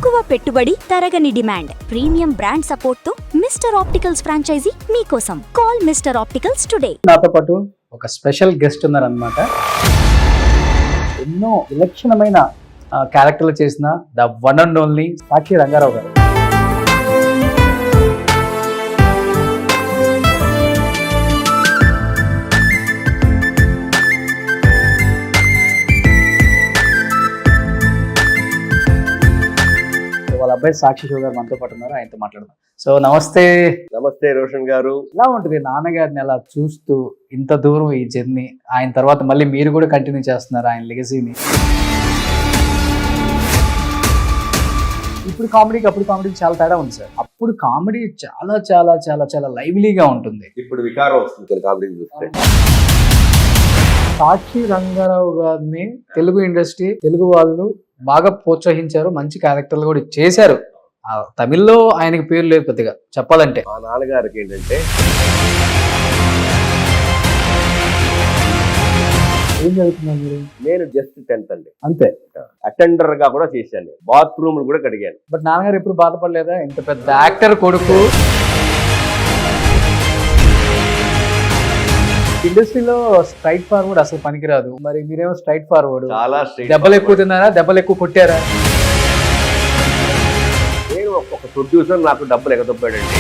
తక్కువ పెట్టుబడి, తరగని డిమాండ్, ప్రీమియం బ్రాండ్ సపోర్ట్ తో మిస్టర్ ఆప్టికల్స్ ఫ్రాంచైజీ మీకోసం. Call mister opticals today. నాతో పాటు ఒక స్పెషల్ గెస్ట్ ఉన్నారనమాట. ఎన్నో విలక్షణమైన క్యారెక్టర్లు చేసిన ద వన్ అండ్ ఓన్లీ సాక్షి రంగారావు గారు. వాళ్ళ అబ్బాయి సాక్షి షో గారు మనతో పాటు ఉన్నారు, ఆయనతో మాట్లాడదాం. సో నమస్తే. నమస్తే రోషన్ గారు. ఎలా ఉంటుంది నాన్నగారిని అలా చూస్తూ ఇంత దూరం ఈ జర్నీ? ఆయన తర్వాత మళ్ళీ మీరు కూడా కంటిన్యూ చేస్తున్నారు ఆయన లెగసీని. ఇప్పుడు కామెడీకి అప్పుడు కామెడీకి చాలా తేడా ఉంది సార్. అప్పుడు కామెడీ చాలా చాలా చాలా చాలా లైవ్లీగా ఉంటుంది, ఇప్పుడు వికారం వస్తుంది కొన్ని కామెడీ చూస్తే. సాక్షి రంగారావు గారిని తెలుగు ఇండస్ట్రీ, తెలుగు వాళ్ళు బాగా ప్రోత్సహించారు, మంచి క్యారెక్టర్లు కూడా చేశారు. తమిళ్లో ఆయనకి పేరు లేదు పెద్దగా చెప్పాలంటే. మా నాన్నగారికి ఏంటంటే ఏం చదువుతున్నారు మీరు? నేను జస్ట్ 10th అండి, అంతే. అటెండర్ గా కూడా చేశాను, బాత్రూమ్ కూడా కడిగాను. బట్ నాన్నగారు ఎప్పుడు బాధపడలేదా? ఇంత పెద్ద యాక్టర్ కొడుకు ఇండస్ట్రీలో స్ట్రైట్ ఫార్వర్డ్ అసలు పనికిరాదు, మరి మీరేమో స్ట్రైట్ ఫార్వర్డ్. చాలా straight దెబ్బలు forward. ఎక్కువ తిన్నారా? దెబ్బలు ఎక్కువ కొట్టారా? నేను ఒక ప్రొడ్యూసర్ నాకు డబ్బులు ఎగదొప్పాడండి.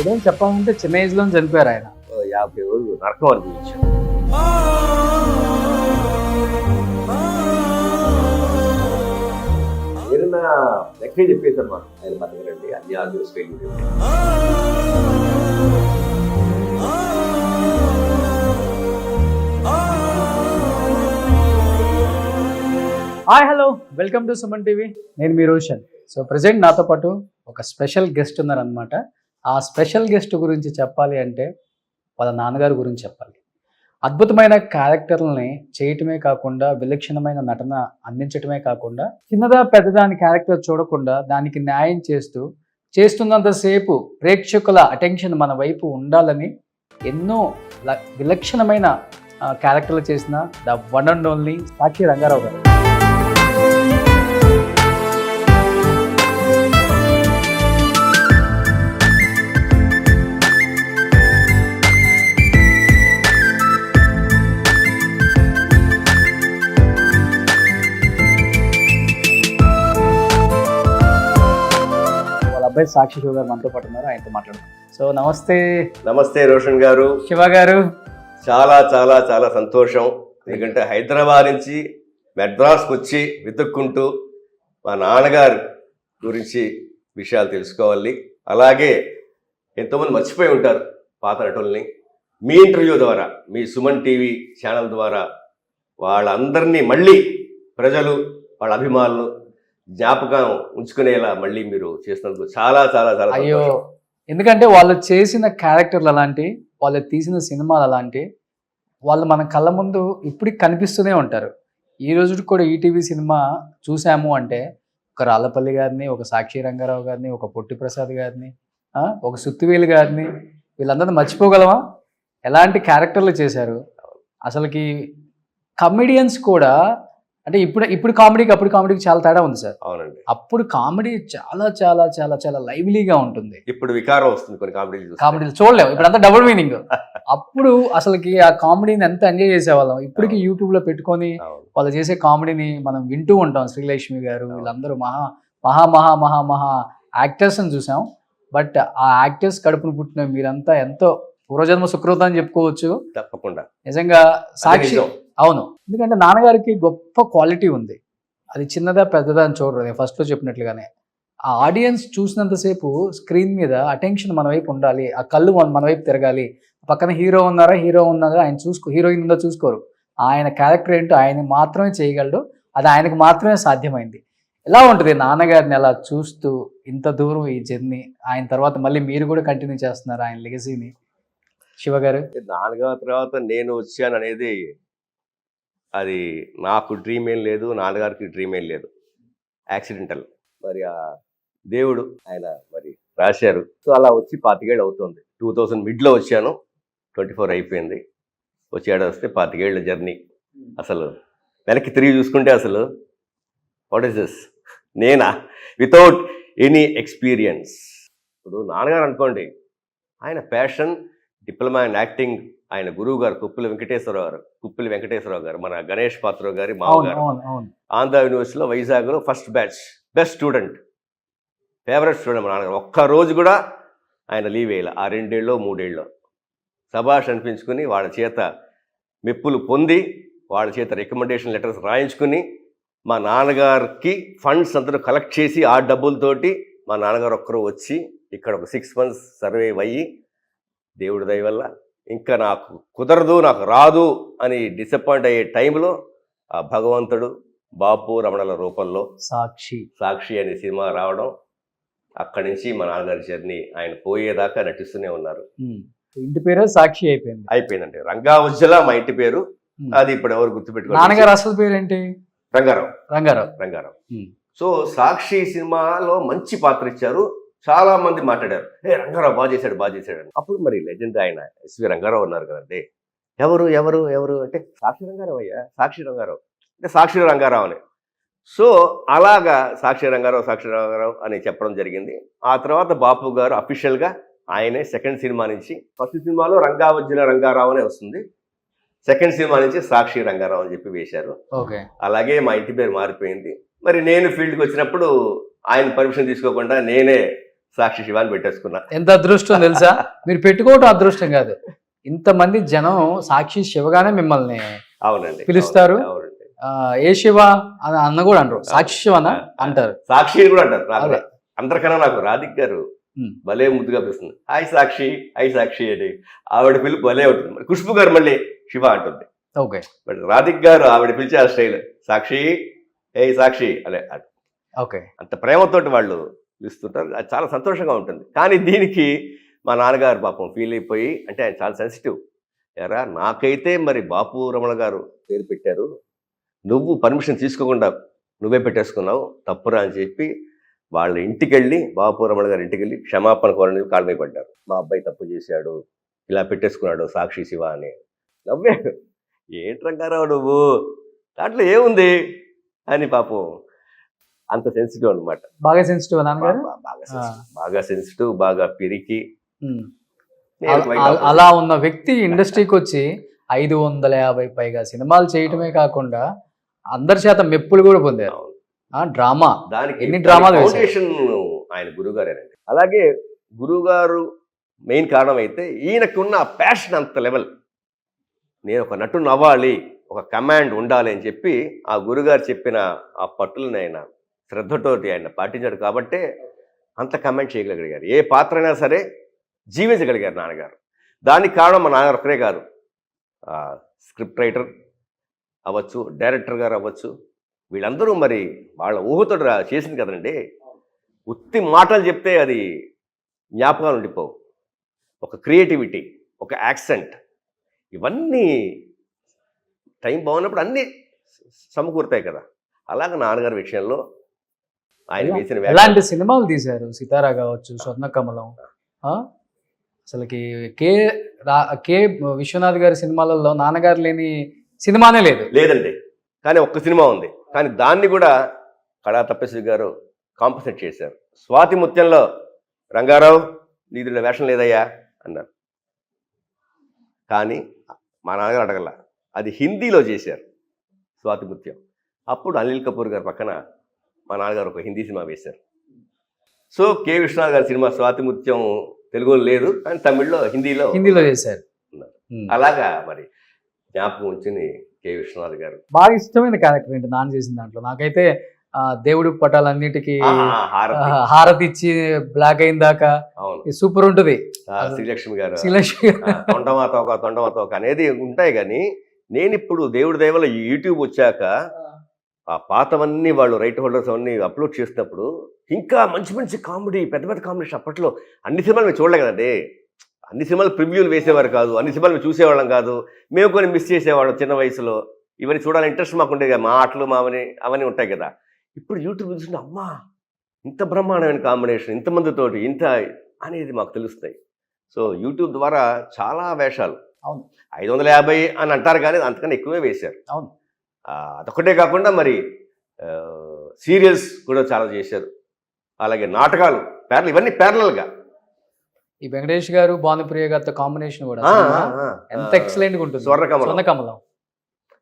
ఏదైనా చెప్పాలంటే చిన్న ఏజ్ లో చనిపోయారు ఆయన. 50 రోజులు నరకం అనిపించాను. ఏదైనా ఎక్కడే చెప్పేశారు మాకు, ఆయన బతకరండి, అన్ని argues failure. Hi, hello, welcome to Suman TV. నేను మీ రోషన్. సో ప్రజెంట్ నాతో పాటు ఒక స్పెషల్ గెస్ట్ ఉన్నారనమాట. ఆ స్పెషల్ గెస్ట్ గురించి చెప్పాలి అంటే వాళ్ళ నాన్నగారి గురించి చెప్పాలి. అద్భుతమైన క్యారెక్టర్లని చేయటమే కాకుండా, విలక్షణమైన నటన అందించటమే కాకుండా, చిన్నదా పెద్దదా అని క్యారెక్టర్ చూడకుండా దానికి న్యాయం చేస్తున్నంతసేపు ప్రేక్షకుల అటెన్షన్ మన వైపు ఉండాలని ఎన్నో విలక్షణమైన క్యారెక్టర్లు చేసిన ద వన్ అండ్ ఓన్లీ సాక్షి రంగారావు గారు. అబ్బాయి సాక్షి షో గారు మనతో పాటు ఉన్నారు, ఆయనతో మాట్లాడదాం. సో నమస్తే. నమస్తే రోషన్ గారు. శివ గారు. చాలా చాలా చాలా సంతోషం. ఎందుకంటే హైదరాబాద్ నుంచి మెడ్రాస్కి వచ్చి వెతుక్కుంటూ మా నాన్నగారు గురించి విషయాలు తెలుసుకోవాలి. అలాగే ఎంతోమంది మర్చిపోయి ఉంటారు పాత నటుల్ని. మీ ఇంటర్వ్యూ ద్వారా, మీ సుమన్ టీవీ ఛానల్ ద్వారా వాళ్ళందరినీ మళ్ళీ ప్రజలు, వాళ్ళ అభిమానులు జ్ఞాపకం ఉంచుకునేలా మళ్ళీ మీరు చేసినందుకు చాలా చాలా చాలా అయ్యో, ఎందుకంటే వాళ్ళు చేసిన క్యారెక్టర్లు అలాంటి, వాళ్ళు తీసిన సినిమాలు అలాంటి, వాళ్ళు మన కళ్ళ ముందు ఇప్పటికి కనిపిస్తూనే ఉంటారు. ఈ రోజు కూడా ఈటీవీ సినిమా చూసాము అంటే ఒక రాళ్ళపల్లి గారిని, ఒక సాక్షి రంగారావు గారిని, ఒక పొట్టి ప్రసాద్ గారిని, ఒక సుత్తివేలు గారిని, వీళ్ళందరినీ మర్చిపోగలమా? ఎలాంటి క్యారెక్టర్లు చేశారు అసలుకి. కమెడియన్స్ కూడా అంటే ఇప్పుడు కామెడీకి అప్పుడు కామెడీకి చాలా తేడా ఉంది సార్. అవునండి. అప్పుడు కామెడీ చాలా చాలా చాలా చాలా లైవ్లీగా ఉంటుంది, ఇప్పుడు వికారం వస్తుంది కొన్ని కామెడీలు చూడలేము. ఇప్పుడు అంతా డబుల్ మీనింగ్. అప్పుడు అసలుకి ఆ కామెడీని ఎంత ఎంజాయ్ చేసేవాళ్ళం. ఇప్పటికి యూట్యూబ్ లో పెట్టుకొని వాళ్ళు చేసే కామెడీని మనం వింటూ ఉంటాం. శ్రీలక్ష్మి గారు, వీళ్ళందరూ మహా మహా మహా మహా మహా యాక్టర్స్ అని చూసాం. బట్ ఆ యాక్టర్స్ కడుపును పుట్టిన మీరంతా ఎంతో పూర్వజన్మ సుకృతం అని చెప్పుకోవచ్చు. తప్పకుండా నిజంగా సాక్షి. అవును, ఎందుకంటే నాన్నగారికి గొప్ప క్వాలిటీ ఉంది. అది చిన్నదా పెద్దదా అని చూడరు. నేను ఫస్ట్లో చెప్పినట్లుగానే ఆ ఆడియన్స్ చూసినంతసేపు స్క్రీన్ మీద అటెన్షన్ మన వైపు ఉండాలి, ఆ కళ్ళు మన వైపు తిరగాలి. పక్కన హీరో ఉన్నారా, ఆయన హీరోయిన్ ఉందో చూసుకోరు. ఆయన క్యారెక్టర్ ఏంటో ఆయన మాత్రమే చేయగలడు, అది ఆయనకు మాత్రమే సాధ్యమైంది. ఎలా ఉంటుంది నాన్నగారిని అలా చూస్తూ ఇంత దూరం ఈ జర్నీ? ఆయన తర్వాత మళ్ళీ మీరు కూడా కంటిన్యూ చేస్తున్నారు ఆయన లెగసీని. శివ గారు. నాన్నగారి తర్వాత నేను వచ్చాను అనేది అది నాకు డ్రీమ్ ఏం లేదు, నాన్నగారికి డ్రీమ్ ఏం లేదు, యాక్సిడెంటల్. మరి ఆ దేవుడు ఆయన మరి రాశారు. సో అలా వచ్చి 25 ఏళ్ళు అవుతుంది. 2000 మిడ్లో వచ్చాను, 24 అయిపోయింది. వచ్చి ఏడాది వస్తే 25 ఏళ్ళ జర్నీ. అసలు వెనక్కి తిరిగి చూసుకుంటే అసలు వాట్ ఈస్ దిస్, నేనా వితౌట్ ఎనీ ఎక్స్పీరియన్స్. ఇప్పుడు నాన్నగారు అనుకోండి, ఆయన ప్యాషన్ డిప్లొమా ఇన్ యాక్టింగ్, ఆయన గురువు గారు కుప్పిలి వెంకటేశ్వరరావు గారు, మన గణేష్ పాత్రరావు గారి మామగారు, ఆంధ్ర యూనివర్సిటీలో వైజాగ్లో first batch, best student, favourite student మా నాన్నగారు. ఒక్కరోజు కూడా ఆయన లీవ్ వేయాలి. ఆ 2 ఏళ్ళో 3 ఏళ్ళో సభాష్ అనిపించుకుని వాళ్ళ చేత మెప్పులు పొంది వాళ్ళ చేత రికమెండేషన్ లెటర్స్ రాయించుకుని మా నాన్నగారికి ఫండ్స్ అందరూ కలెక్ట్ చేసి ఆ డబ్బులతోటి మా నాన్నగారు ఒక్కరు వచ్చి ఇక్కడ ఒక 6 months సర్వైవ్ అయ్యి, దేవుడి దయ వల్ల ఇంకా నాకు కుదరదు, నాకు రాదు అని డిసప్పాయింట్ అయ్యే టైంలో ఆ భగవంతుడు బాపు రమణల రూపంలో సాక్షి అనే సినిమా రావడం, అక్కడి నుంచి మా నాన్నగారి జర్నీ ఆయన పోయేదాకా నటిస్తూనే ఉన్నారు. ఇంటి పేరు సాక్షి అయిపోయిందండి. రంగా ఉజ్జల మా ఇంటి పేరు, అది ఇప్పుడు ఎవరు గుర్తుపెట్టుకోవాలి. నాన్నగారు అసలు పేరు ఏంటి? రంగారావు. సో సాక్షి సినిమాలో మంచి పాత్ర ఇచ్చారు. చాలా మంది మాట్లాడారు, రంగారావు బాగా చేశాడు అని. అప్పుడు మరి లెజెండ్ ఆయన ఎస్వి రంగారావు ఉన్నారు కదండి. ఎవరు అంటే సాక్షి రంగారావు అంటే సాక్షి రంగారావు అని. సో అలాగా సాక్షి రంగారావు అని చెప్పడం జరిగింది. ఆ తర్వాత బాపు గారు అఫీషియల్గా ఆయనే సెకండ్ సినిమా నుంచి, ఫస్ట్ సినిమాలో రంగావజ్జల రంగారావు అనే వస్తుంది, సెకండ్ సినిమా నుంచి సాక్షి రంగారావు అని చెప్పి వేశారు. అలాగే మా ఇంటి పేరు మారిపోయింది. మరి నేను ఫీల్డ్కి వచ్చినప్పుడు ఆయన పర్మిషన్ తీసుకోకుండా నేనే సాక్షి శివాని పెట్టేసుకున్నా. ఎంత అదృష్టం తెలుసా? మీరు పెట్టుకోవటం అదృష్టం కాదు, ఇంతమంది జనం సాక్షి శివగానే మిమ్మల్ని అవునండి పిలుస్తారు. ఏ శివ అని అన్న కూడా అంటారు, సాక్షి శివ అంటారు, సాక్షి కూడా అంటారు. అందరికన్నా నాకు రాధిక్ గారు భలే ముద్దుగా పిలుస్తుంది, హాయ్ సాక్షి అని. ఆవిడ పిలుపు భలే ఉంటుంది. ఖుష్బు గారు మళ్ళీ శివ అంటుంది. బట్ రాధిక్ గారు ఆవిడ పిలిచే ఆ స్టైల్ సాక్షి అనే అంత ప్రేమతోటి వాళ్ళు పిలుస్తుంటారు. అది చాలా సంతోషంగా ఉంటుంది. కానీ దీనికి మా నాన్నగారు పాపం ఫీల్ అయిపోయి, అంటే ఆయన చాలా సెన్సిటివ్, ఎరా నాకైతే మరి బాపు రమణ గారు పేరు పెట్టారు, నువ్వు పర్మిషన్ తీసుకోకుండా నువ్వే పెట్టేసుకున్నావు, తప్పురా అని చెప్పి వాళ్ళ ఇంటికి వెళ్ళి, బాపు రమణ గారి ఇంటికి వెళ్ళి క్షమాపణ కోరని కాళ్ళ మీద పడ్డారు. మా అబ్బాయి తప్పు చేశాడు, ఇలా పెట్టేసుకున్నాడు సాక్షి శివ అని. నవ్వాడు, ఏంటి రంగారావు నువ్వు, దాంట్లో ఏముంది అని. పాపం అంత సెన్సిటివ్ అనమాట. బాగా సెన్సిటివ్, బాగా సెన్సిటివ్, బాగా పిరికి. అలా ఉన్న వ్యక్తి ఇండస్ట్రీకి వచ్చి 550 పైగా సినిమాలు చేయటమే కాకుండా అందరి చేత మెప్పులు కూడా పొందారు. డ్రామా, దానికి ఎన్ని డ్రామాలు ఫౌండేషన్ ఆయన గురువుగారేనండి. అలాగే గురువుగారు మెయిన్ కారణం అయితే ఈయనకున్న ప్యాషన్ అంత లెవెల్, నేను ఒక నటుని అవ్వాలి, ఒక కమాండ్ ఉండాలి అని చెప్పి ఆ గురుగారు చెప్పిన ఆ పట్టులను ఆయన శ్రద్ధతోటి ఆయన పాటించాడు. కాబట్టే అంత కమాండ్ చేయగలిగారు. ఏ పాత్ర అయినా సరే జీవించగలిగారు నాన్నగారు. దానికి కారణం మా నాన్నగారు ఒకరే కాదు, స్క్రిప్ట్ రైటర్ అవ్వచ్చు, డైరెక్టర్ గారు అవ్వచ్చు, వీళ్ళందరూ మరి వాళ్ళ ఊహతో చేసింది కదండి. ఉత్తి మాటలు చెప్తే అది జ్ఞాపకాలు ఉండిపోవు. ఒక క్రియేటివిటీ, ఒక యాక్సెంట్, ఇవన్నీ టైం బాగున్నప్పుడు అన్నీ సమకూరుతాయి కదా. అలాగే నాన్నగారి విషయంలో ఆయన వేసిన ఎలాంటి సినిమాలు తీశారు, సితారా కావచ్చు, స్వర్ణ కమలం, అసలుకి కే విశ్వనాథ్ గారి సినిమాలలో నాన్నగారు లేని సినిమానే లేదండి. కానీ ఒక్క సినిమా ఉంది, కానీ దాన్ని కూడా కళా తపస్వి గారు కాంపన్సేట్ చేశారు. స్వాతి ముత్యంలో రంగారావు నీదిలో వేషం లేదయ్యా అన్నారు, కానీ మా నాన్నగారు అడగల, అది హిందీలో చేశారు స్వాతి ముత్యం. అప్పుడు అనిల్ కపూర్ గారి పక్కన మా నాన్నగారు ఒక హిందీ సినిమా వేశారు. సో కె విశ్వనాథ్ గారి సినిమా స్వాతి ముత్యం తెలుగులో లేదు, కానీ తమిళ్లో హిందీలో చేశారు. అలాగా మరి జ్ఞాపకం ఉంచింది కె విశ్వనాథ్ గారు. బాగా ఇష్టమైన క్యారెక్టర్ ఏంటి నాన్న చేసిన దాంట్లో? నాకైతే దేవుడి పటాలన్నిటికీ హారతి ఇచ్చి బ్లాక్ అయిన దాకా సూపర్ ఉంటుంది. శ్రీలక్ష్మి గారు తొండమాతోక అనేది ఉంటాయి. కానీ నేను ఇప్పుడు దేవుడి దయ వల్ల యూట్యూబ్ వచ్చాక ఆ పాతవన్నీ వాళ్ళు రైట్ హోల్డర్స్ అవన్నీ అప్లోడ్ చేసినప్పుడు ఇంకా మంచి మంచి కామెడీ, పెద్ద పెద్ద కాంబినేషన్. అప్పట్లో అన్ని సినిమాలు మేము చూడలే కదండి, అన్ని సినిమాలు ప్రివ్యూలు వేసేవారు కాదు, అన్ని సినిమాలు మేము చూసేవాళ్ళం కాదు, మేము కొన్ని మిస్ చేసేవాళ్ళం చిన్న వయసులో. ఇవన్నీ చూడాలని ఇంట్రెస్ట్ మాకు ఉండేది కదా, మా ఆటలు అవన్నీ ఉంటాయి కదా. ఇప్పుడు యూట్యూబ్ చూస్తుంటే అమ్మా ఇంత బ్రహ్మాండమైన కాంబినేషన్, ఇంతమందితోటి ఇంత అనేది మాకు తెలుస్తాయి. సో యూట్యూబ్ ద్వారా చాలా వేషాలు, 550 అని అంటారు కానీ అంతకన్నా ఎక్కువే వేశారు. అదొక్కటే కాకుండా మరి సీరియల్స్ కూడా చాలా చేశారు. అలాగే నాటకాలు ప్యారల్, ఇవన్నీ ప్యారలల్గా. ఈ వెంకటేష్ గారు భానుప్రియ గారితో కాంబినేషన్ కూడా సినిమా ఎంత ఎక్సలెంట్ గా ఉంటుంది. స్వర్ణకమలం.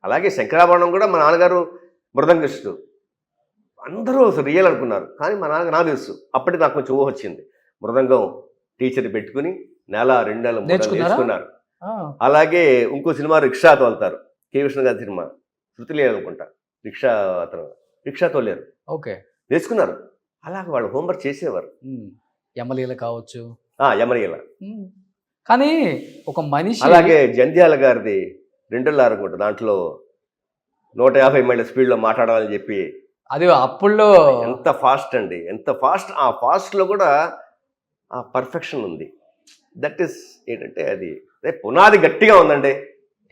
అలాగే శంకరాభరణం కూడా మా నాన్నగారు మృదంగిస్టు. అందరూ అసలు రియల్ అనుకున్నారు, కానీ మా నాన్నగారు నాకు తెలుసు. అప్పటికి నాకు కొంచెం ఊహ వచ్చింది. మృదంగం టీచర్ పెట్టుకుని 1-2 నెలలు నేర్చుకున్నారు. అలాగే ఇంకో సినిమా రిక్షా తోలుతారు, కే విష్ణు గారి సినిమా, శృతి లేదు అనుకుంటా. రిక్షా తోలేరు, ఓకే, నేర్చుకున్నారు. అలాగే వాళ్ళు హోంవర్క్ చేసేవారు. యమలీల కావచ్చు, యమలీల. కానీ ఒక మనిషి. అలాగే జంధ్యాల గారిది 2 అనుకుంటా, దాంట్లో 150 మైళ్ళ స్పీడ్లో మాట్లాడాలని చెప్పి, అది అప్పుల్లో ఎంత ఫాస్ట్ అండి, ఎంత ఫాస్ట్. ఆ ఫాస్ట్లో కూడా ఆ పర్ఫెక్షన్ ఉంది. దట్ ఈస్ ఏంటంటే అది పునాది గట్టిగా ఉందండి.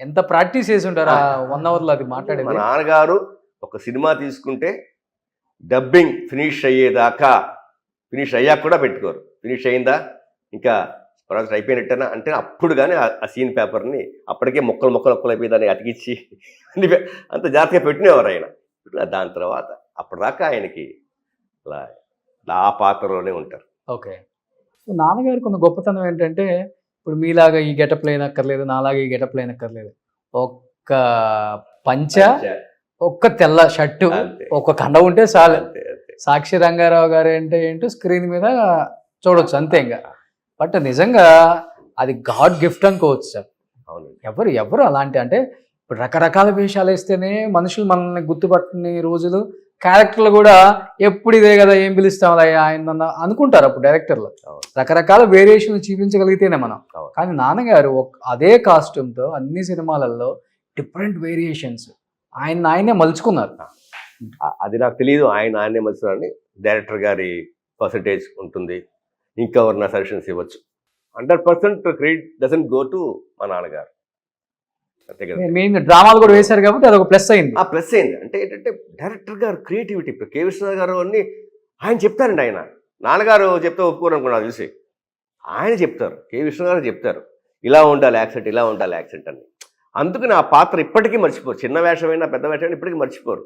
ఎంత ప్రాక్టీస్ చేసి ఉంటారు 1 అవర్లో అది మాట్లాడేది. మా నాన్నగారు ఒక సినిమా తీసుకుంటే డబ్బింగ్ ఫినిష్ అయ్యాక కూడా పెట్టుకోరు. ఫినిష్ అయిందా, ఇంకా ప్రాజెక్ట్ అయిపోయినట్టేనా అంటే అప్పుడు కానీ ఆ సీన్ పేపర్ని అప్పటికే మొక్కలు అయిపోయి దాన్ని అతికిచ్చి అంత జాగ్రత్తగా పెట్టినేవారు ఆయన. దాని తర్వాత అప్పటిదాకా ఆయనకి అలా ఆ పాత్రలోనే ఉంటారు. ఓకే. నాన్నగారు కొన్ని గొప్పతనం ఏంటంటే, ఇప్పుడు మీలాగా ఈ గెటప్ లేనక్కర్లేదు, నాలాగా ఈ గెటప్ లేనక్కర్లేదు. ఒక్క పంచ, ఒక్క తెల్ల షర్టు, ఒక్క కండ ఉంటే చాలు. సాక్షి రంగారావు గారు అంటే ఏంటో స్క్రీన్ మీద చూడొచ్చు అంతే. ఇంకా బట్ నిజంగా అది గాడ్ గిఫ్ట్ అనుకోవచ్చు సార్. అవును, ఎవరు అలాంటి, అంటే ఇప్పుడు రకరకాల వేషాలు వేస్తేనే మనుషులు మనల్ని గుర్తుపట్టని రోజులు, క్యారెక్టర్లు కూడా ఎప్పుడు ఇదే కదా, ఏం పిలుస్తాం ఆయన అనుకుంటారు అప్పుడు డైరెక్టర్లు. రకరకాల వేరియేషన్లు చూపించగలిగితేనే మనం. కానీ నాన్నగారు అదే కాస్ట్యూమ్తో అన్ని సినిమాలలో డిఫరెంట్ వేరియేషన్స్ ఆయనే మలుచుకున్నారు. అది నాకు తెలియదు, ఆయనే మలుచుకున్నారని. డైరెక్టర్ గారి పర్సంటేజ్ ఉంటుంది, ఇంకెవరన్నా సజెషన్స్ ఇవ్వచ్చు. 100% క్రెడిట్ డజంట్ గో టు మా నాన్నగారు. మెయిన్ డ్రామాలు కూడా వేశారు కాబట్టి అది ఒక ప్లస్ అయింది. ప్లస్ అయింది అంటే ఏంటంటే డైరెక్టర్ గారు క్రియేటివిటీ. ఇప్పుడు కే విశ్వనాథ్ గారు అన్ని ఆయన చెప్తారండి. ఆయన నాన్నగారు చెప్తే ఒప్పుకోరు అనుకున్నారు చూసి, ఆయన చెప్తారు, కే విశ్వనాథ్ గారు చెప్తారు ఇలా ఉండాలి యాక్సెంట్, ఇలా ఉండాలి యాక్సెంట్ అని. అందుకని ఆ పాత్ర ఇప్పటికీ మర్చిపోరు. చిన్న వేషమైనా పెద్ద వేషమైనా ఇప్పటికీ మర్చిపోరు.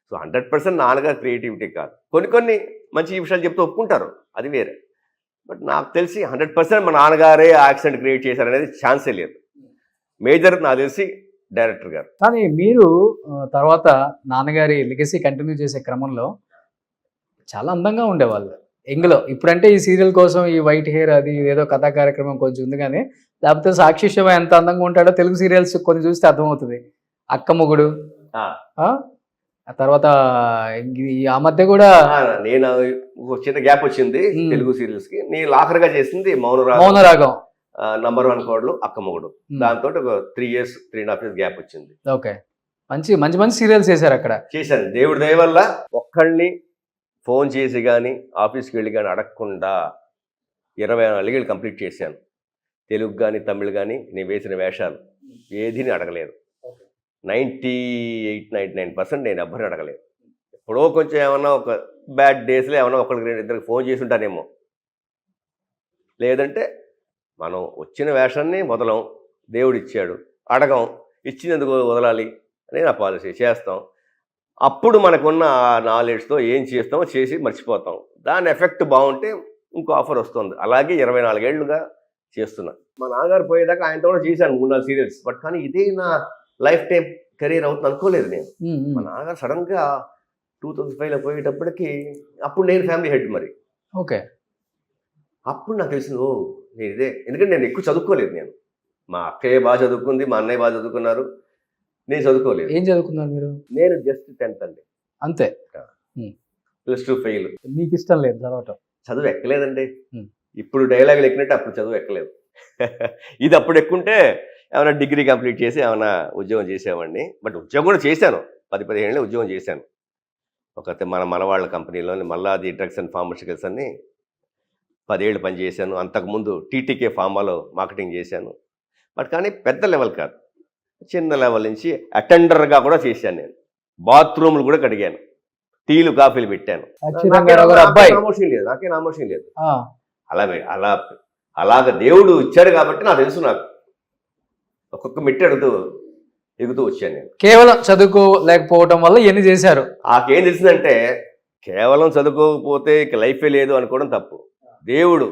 సో 100% నాన్నగారు క్రియేటివిటీ కాదు. కొన్ని మంచి విషయాలు చెప్తే ఒప్పుకుంటారు, అది వేరే. బట్ నాకు తెలిసి 100% మా నాన్నగారే యాక్సెంట్ క్రియేట్ చేశారనేది ఛాన్సే లేదు. మేజర్ నాకు తెలిసి డైరెక్టర్ గారు. కానీ మీరు తర్వాత నాన్నగారి లెగసీ కంటిన్యూ చేసే క్రమంలో చాలా అందంగా ఉండేవాళ్ళు ఎంగ్లో. ఇప్పుడంటే ఈ సీరియల్ కోసం ఈ వైట్ హెయిర్ అది ఏదో కథా కార్యక్రమం కొంచెం ఉంది, కానీ లేకపోతే సాక్షి శివ ఎంత అందంగా ఉంటాడో తెలుగు సీరియల్స్ కొన్ని చూస్తే అర్థమవుతుంది. అక్క మొగుడు, ఆ తర్వాత ఆ మధ్య కూడా నేను చిన్న గ్యాప్ వచ్చింది తెలుగు సీరియల్స్ కి. నేను ఆఖరిగా చేసింది మౌనరాగం #1 కోడ్లు, అక్క మొగుడు. దాంతో ఒక 3 years 3.5 years గ్యాప్ వచ్చింది. ఓకే, మంచి సీరియల్స్ చేశారు అక్కడ. చేశాను, దేవుడి దయ వల్ల. ఒక్కళ్ళని ఫోన్ చేసి కానీ ఆఫీస్కి వెళ్ళి కానీ అడగకుండా 24 ఏళ్ళు కంప్లీట్ చేశాను. తెలుగు కానీ తమిళ్ కానీ నేను వేసిన వేషాలు ఏదీని అడగలేదు. 98-99% నేను ఎవ్వరిని అడగలేదు. ఎప్పుడో కొంచెం ఏమన్నా ఒక బ్యాడ్ డేస్లో ఏమన్నా ఒకరికి 2-2 ఫోన్ చేసి ఉంటానేమో. లేదంటే మనం వచ్చిన వేషాన్ని వదలం, దేవుడు ఇచ్చాడు, అడగం, ఇచ్చినందుకు వదలాలి అని నా పాలసీ. చేస్తాం, అప్పుడు మనకున్న ఆ నాలెడ్జ్తో ఏం చేస్తామో చేసి మర్చిపోతాం. దాని ఎఫెక్ట్ బాగుంటే ఇంకో ఆఫర్ వస్తుంది. అలాగే 24 ఏళ్ళుగా చేస్తున్నా. మా నాన్నగారు పోయేదాకా ఆయనతో కూడా చేశాను 3-4 సీరియల్స్. బట్ కానీ ఇదే నా లైఫ్ టైం కెరీర్ అవుతుంది అనుకోలేదు నేను. మా నాన్నగారు సడన్గా 2005లో పోయేటప్పటికి, అప్పుడు నేను ఫ్యామిలీ హెడ్ మరి. ఓకే, అప్పుడు నాకు తెలిసింది, ఓ నేను ఇదే. ఎందుకంటే నేను ఎక్కువ చదువుకోలేదు. నేను మా అక్కయ్య బాగా చదువుకుంది, మా అన్నయ్య బాగా చదువుకున్నారు, నేను చదువుకోలేదు. ఏం చదువుకున్నారు మీరు? నేను జస్ట్ 10th అండి, అంతే. +2 ఫెయిల్. మీకు ఇష్టం లేదు చదవటం? చదువు ఎక్కలేదండి. ఇప్పుడు డైలాగులు ఎక్కినట్టు అప్పుడు చదువు ఎక్కలేదు. ఇది అప్పుడు ఎక్కుంటే ఏమైనా డిగ్రీ కంప్లీట్ చేసి ఏమైనా ఉద్యోగం చేసేవాడిని. బట్ ఉద్యోగం కూడా చేశాను, 10-15 ఏళ్ళు ఉద్యోగం చేశాను. మన మనవాళ్ళ కంపెనీలోని మల్లాది డ్రగ్స్ అండ్ ఫార్మస్యూటికల్స్ అని 10 ఏళ్ళు పనిచేశాను. అంతకుముందు టీటీకే ఫార్మాలో మార్కెటింగ్ చేశాను. బట్ కానీ పెద్ద లెవెల్ కాదు, చిన్న లెవెల్ నుంచి అటెండర్గా కూడా చేశాను. నేను బాత్రూమ్లు కూడా కడిగాను, టీలు కాఫీలు పెట్టాను. నామోషం లేదు, నాకే నామోషం లేదు. అలాగ దేవుడు ఇచ్చాడు కాబట్టి నాకు తెలుసు. నాకు ఒక్కొక్క మెట్టి అడుగుతూ ఎగుతూ వచ్చాను నేను. కేవలం చదువుకోలేకపోవడం వల్ల ఇవన్నీ చేశారు. నాకేం తెలిసిందంటే కేవలం చదువుకోకపోతే ఇక లైఫే లేదు అనుకోవడం తప్పు. దేవుడు